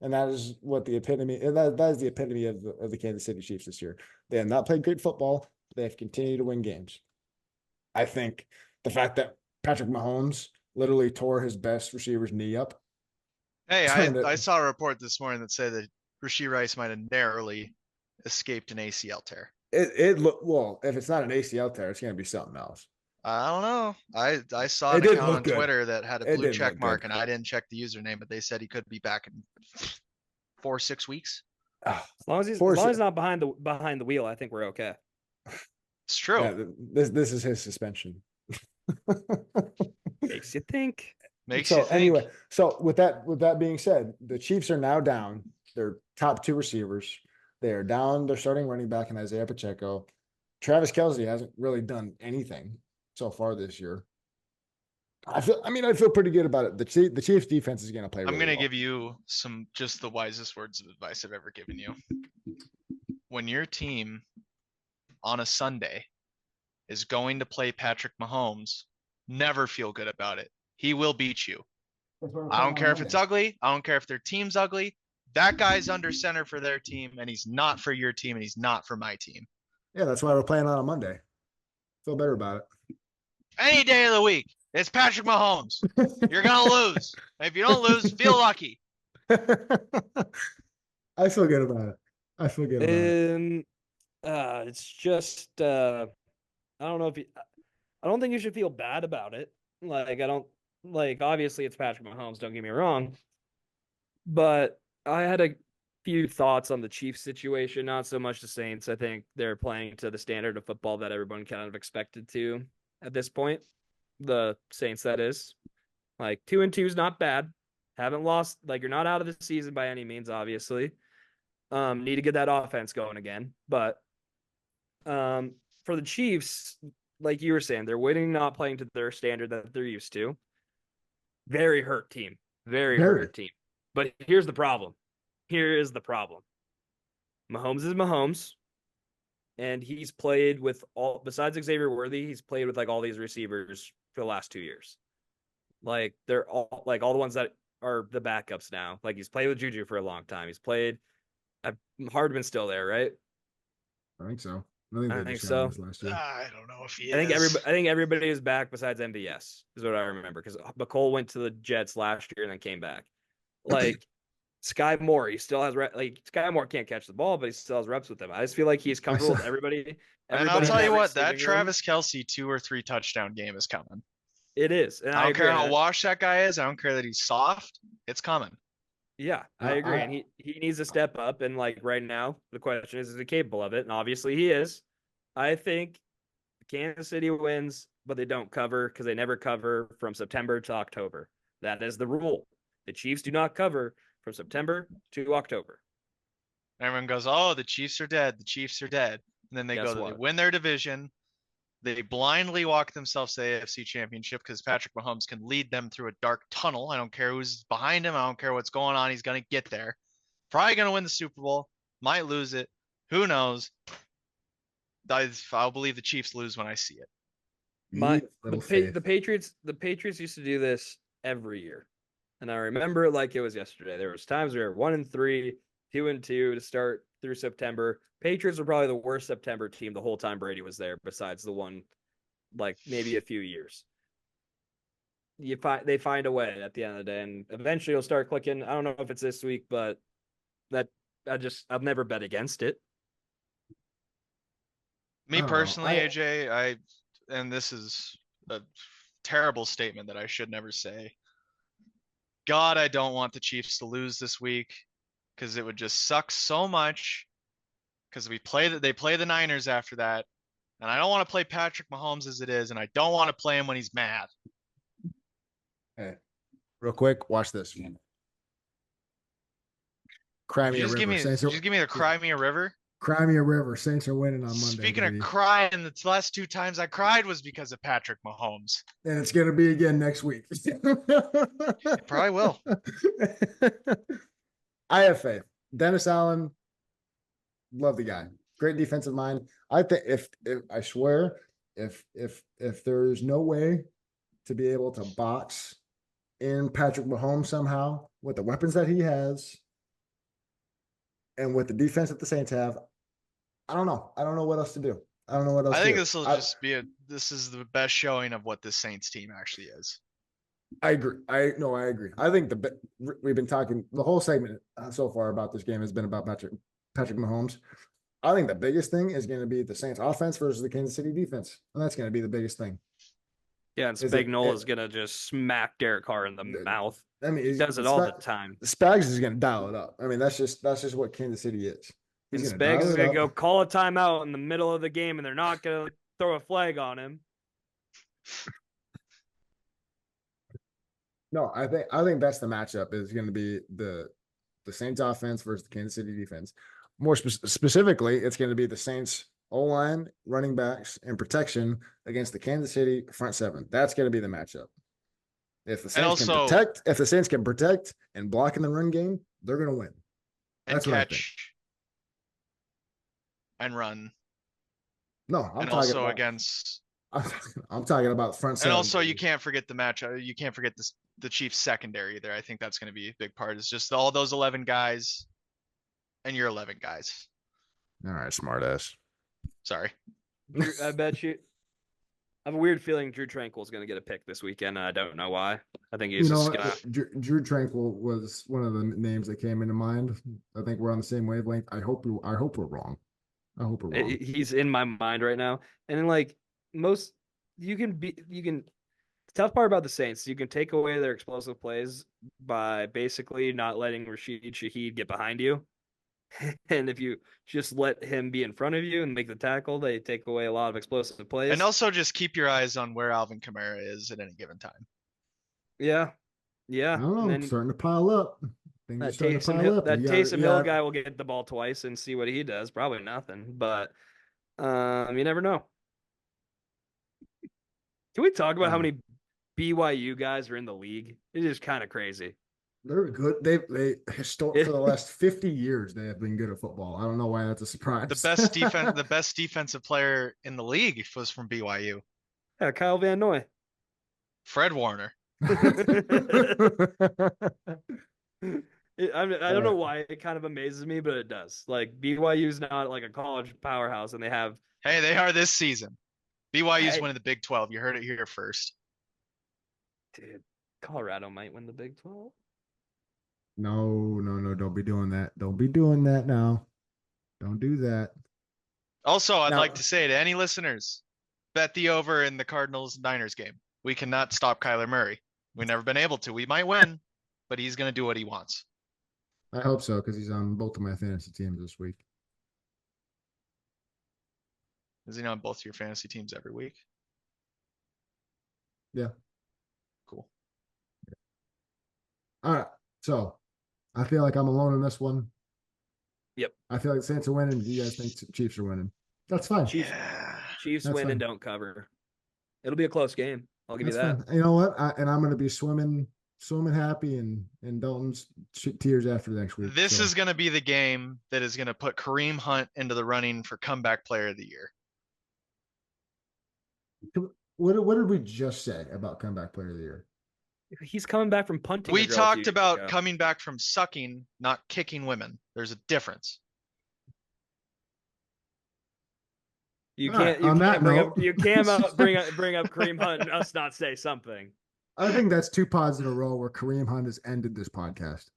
A: and that is what the epitome. That is the epitome of the Kansas City Chiefs this year. They have not played great football. They have continued to win games. I think the fact that Patrick Mahomes literally tore his best receiver's knee up.
B: Hey, I saw a report this morning that said that Rashee Rice might have narrowly escaped an ACL tear.
A: Well, if it's not an ACL tear, it's going to be something else.
B: I don't know. I saw an account on Twitter that had a blue check mark, and I didn't check the username, but they said he could be back in 4-6 weeks.
C: As long as he's not behind the wheel, I think we're okay.
B: It's true.
A: Yeah, this is his suspension.
C: Makes you think.
A: Anyway, so with that being said, the Chiefs are now down their top 2 receivers. They are down their starting running back in Isaiah Pacheco. Travis Kelce hasn't really done anything so far this year. I feel pretty good about it. The Chiefs defense is going to play.
B: I'm
A: really
B: going to
A: well.
B: give you just the wisest words of advice I've ever given you. When your team on a Sunday is going to play Patrick Mahomes, never feel good about it. He will beat you. I don't care if it's ugly. I don't care if their team's ugly. That guy's under center for their team, and he's not for your team, and he's not for my team.
A: Yeah, that's why we're playing on a Monday. Feel better about it.
B: Any day of the week, it's Patrick Mahomes. You're going to lose. If you don't lose, feel lucky.
A: I feel good about it. I feel good about it.
C: It's just I don't know if I don't think you should feel bad about it. Obviously it's Patrick Mahomes, don't get me wrong. But I had a few thoughts on the Chiefs situation, not so much the Saints. I think they're playing to the standard of football that everyone kind of expected to at this point. The Saints, that is. 2-2 is not bad. Haven't lost, you're not out of the season by any means, obviously. Need to get that offense going again. But for the Chiefs, like you were saying, they're winning, not playing to their standard that they're used to. Very hurt team. Very hurt team. But here's the problem. Here is the problem. Mahomes is Mahomes. And he's played with besides Xavier Worthy, he's played with all these receivers for the last 2 years. Like they're all the ones that are the backups now. Like he's played with Juju for a long time. He's played. Hardman's still there, right?
A: I think so. I think
C: I
A: they
C: think
A: just
C: so.
A: got his last year.
B: I don't know if he
C: I think
B: is.
C: everybody is back besides MVS is what I remember because McCole went to the Jets last year and then came back. Like Sky Moore, he still has Sky Moore can't catch the ball, but he still has reps with them. I just feel like he's comfortable with everybody.
B: And I'll
C: Everybody
B: tell
C: in
B: you what, that
C: receiving room.
B: Travis Kelce 2 or 3 touchdown game is coming.
C: It is, and
B: I don't care
C: agree.
B: how washed that guy is. I don't care that he's soft. It's coming.
C: Yeah, I agree, and he needs to step up. And like right now, the question is he capable of it? And obviously, he is. I think Kansas City wins, but they don't cover because they never cover from September to October. That is the rule. The Chiefs do not cover from September to October.
B: Everyone goes, "Oh, the Chiefs are dead. The Chiefs are dead." And then they
C: Guess
B: they
C: what?
B: win their division. They blindly walk themselves to the AFC Championship because Patrick Mahomes can lead them through a dark tunnel. I don't care who's behind him. I don't care what's going on. He's going to get there. Probably going to win the Super Bowl. Might lose it. Who knows? I'll believe the Chiefs lose when I see it.
C: The Patriots used to do this every year, and I remember it like it was yesterday. There was times we were 1-3, 2-2 to start through September. Patriots were probably the worst September team the whole time Brady was there, besides the one, like maybe a few years. They find a way at the end of the day, and eventually it'll start clicking. I don't know if it's this week, but I've never bet against it.
B: Me personally, AJ, and this is a terrible statement that I should never say. God, I don't want the Chiefs to lose this week because it would just suck so much. Because they play the Niners after that, and I don't want to play Patrick Mahomes as it is, and I don't want to play him when he's mad.
A: Hey, real quick, watch this. Cry me a river.
B: Just give me the Cry Me a River.
A: Cry me a river. Saints are winning on Monday.
B: Speaking of crying, the last 2 times I cried was because of Patrick Mahomes.
A: And it's gonna be again next week.
B: It probably will.
A: I have faith. Dennis Allen, love the guy. Great defensive mind. I think if I swear, if there's no way to be able to box in Patrick Mahomes somehow with the weapons that he has and with the defense that the Saints have, I don't know. I don't know what else to do. I don't know what else to do.
B: I think this will just be this is the best showing of what this Saints team actually is.
A: I agree. I agree. I think we've been talking the whole segment so far about this game has been about Patrick Mahomes. I think the biggest thing is going to be the Saints offense versus the Kansas City defense. And that's going to be the biggest thing.
C: Yeah, and Spagnuolo is going to just smack Derek Carr in the mouth.
A: I mean,
C: he does it all the time.
A: Spags is going to dial it up. I mean, that's just what Kansas City is.
C: And Spags is going to go call a timeout in the middle of the game, and they're not going to throw a flag on him.
A: No, I think that's the matchup is going to be the Saints offense versus the Kansas City defense. More specifically, it's going to be the Saints O-line, running backs, and protection against the Kansas City front seven. That's going to be the matchup. If the Saints can protect and block in the run game, they're going to win.
B: That's and catch and run.
A: No, I'm talking about
B: against.
A: I'm talking about front seven.
B: And also, you can't forget the matchup. You can't forget the Chiefs secondary there. I think that's going to be a big part. It's just all those 11 guys, and your 11 guys.
A: All right, smartass.
B: Sorry.
C: I bet you. I have a weird feeling Drew Tranquil is going to get a pick this weekend, and I don't know why. I think he's just going
A: to. Drew Tranquil was one of the names that came into mind. I think we're on the same wavelength. I hope we're wrong. I hope we're wrong.
C: He's in my mind right now, and then like the tough part about the Saints, you can take away their explosive plays by basically not letting Rashid Shaheed get behind you. And if you just let him be in front of you and make the tackle, they take away a lot of explosive plays.
B: And also just keep your eyes on where Alvin Kamara is at any given time.
C: Yeah.
A: I don't know. Starting to pile up.
C: That Taysom Hill guy will get the ball twice and see what he does. Probably nothing, but you never know. Can we talk about how many BYU guys are in the league? It is kind of crazy.
A: They're good. They historically for the last 50 years they have been good at football. I don't know why that's a surprise.
B: The best defensive player in the league was from BYU.
C: Yeah, Kyle Van Noy.
B: Fred Warner.
C: I don't know why it kind of amazes me, but it does. Like BYU's not like a college powerhouse, and they have.
B: Hey, they are this season. BYU's
C: Hey.
B: winning the Big 12. You heard it here first.
C: Dude, Colorado might win the Big 12.
A: No, don't be doing that. Don't be doing that now. Don't do that.
B: Also, I'd
A: Now-
B: like to say to any listeners, bet the over in the Cardinals-Niners game. We cannot stop Kyler Murray. We've never been able to. We might win, but he's going to do what he wants.
A: I hope so, because he's on both of my fantasy teams this week.
B: Is he on both your fantasy teams every week?
A: Yeah.
B: Cool.
A: All right. So I feel like I'm alone in this one.
C: Yep.
A: I feel like Saints are winning. You guys think Chiefs are winning. That's fine.
C: Chiefs
A: That's
C: win
A: fine.
C: and don't cover. It'll be a close game. I'll give
A: That's
C: you that.
A: fine. You know what? And I'm going to be swimming happy in Dalton's tears after next week.
B: This
A: So,
B: is going to be the game that is going to put Kareem Hunt into the running for comeback player of the year.
A: what did we just say about comeback player of the year?
C: He's coming back from punting.
B: We
C: a girl a few
B: talked
C: years
B: about
C: ago.
B: coming back from sucking, not kicking women. There's a difference.
C: You
A: All right,
C: can't. You
A: on that
C: can't bring up.
A: note-
C: You can't bring up Kareem Hunt and us not say something.
A: I think that's 2 pods in a row where Kareem Hunt has ended this podcast.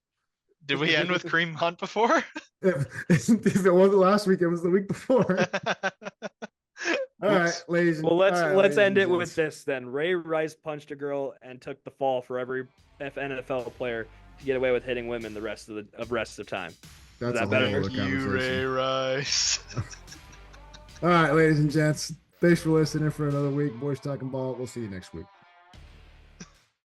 B: Did we end with Kareem Hunt before?
A: If it wasn't last week, it was the week before. All right, ladies.
C: Well, let's
A: all right, ladies
C: end
A: and
C: it with
A: gents.
C: this then. Ray Rice punched a girl and took the fall for every NFL player to get away with hitting women the rest of the time.
A: That's
C: that
A: a
C: better?
A: whole other
B: You, Ray
A: conversation.
B: Rice.
A: All right, ladies and gents. Thanks for listening for another week. Boys Talking Ball. We'll see you next week.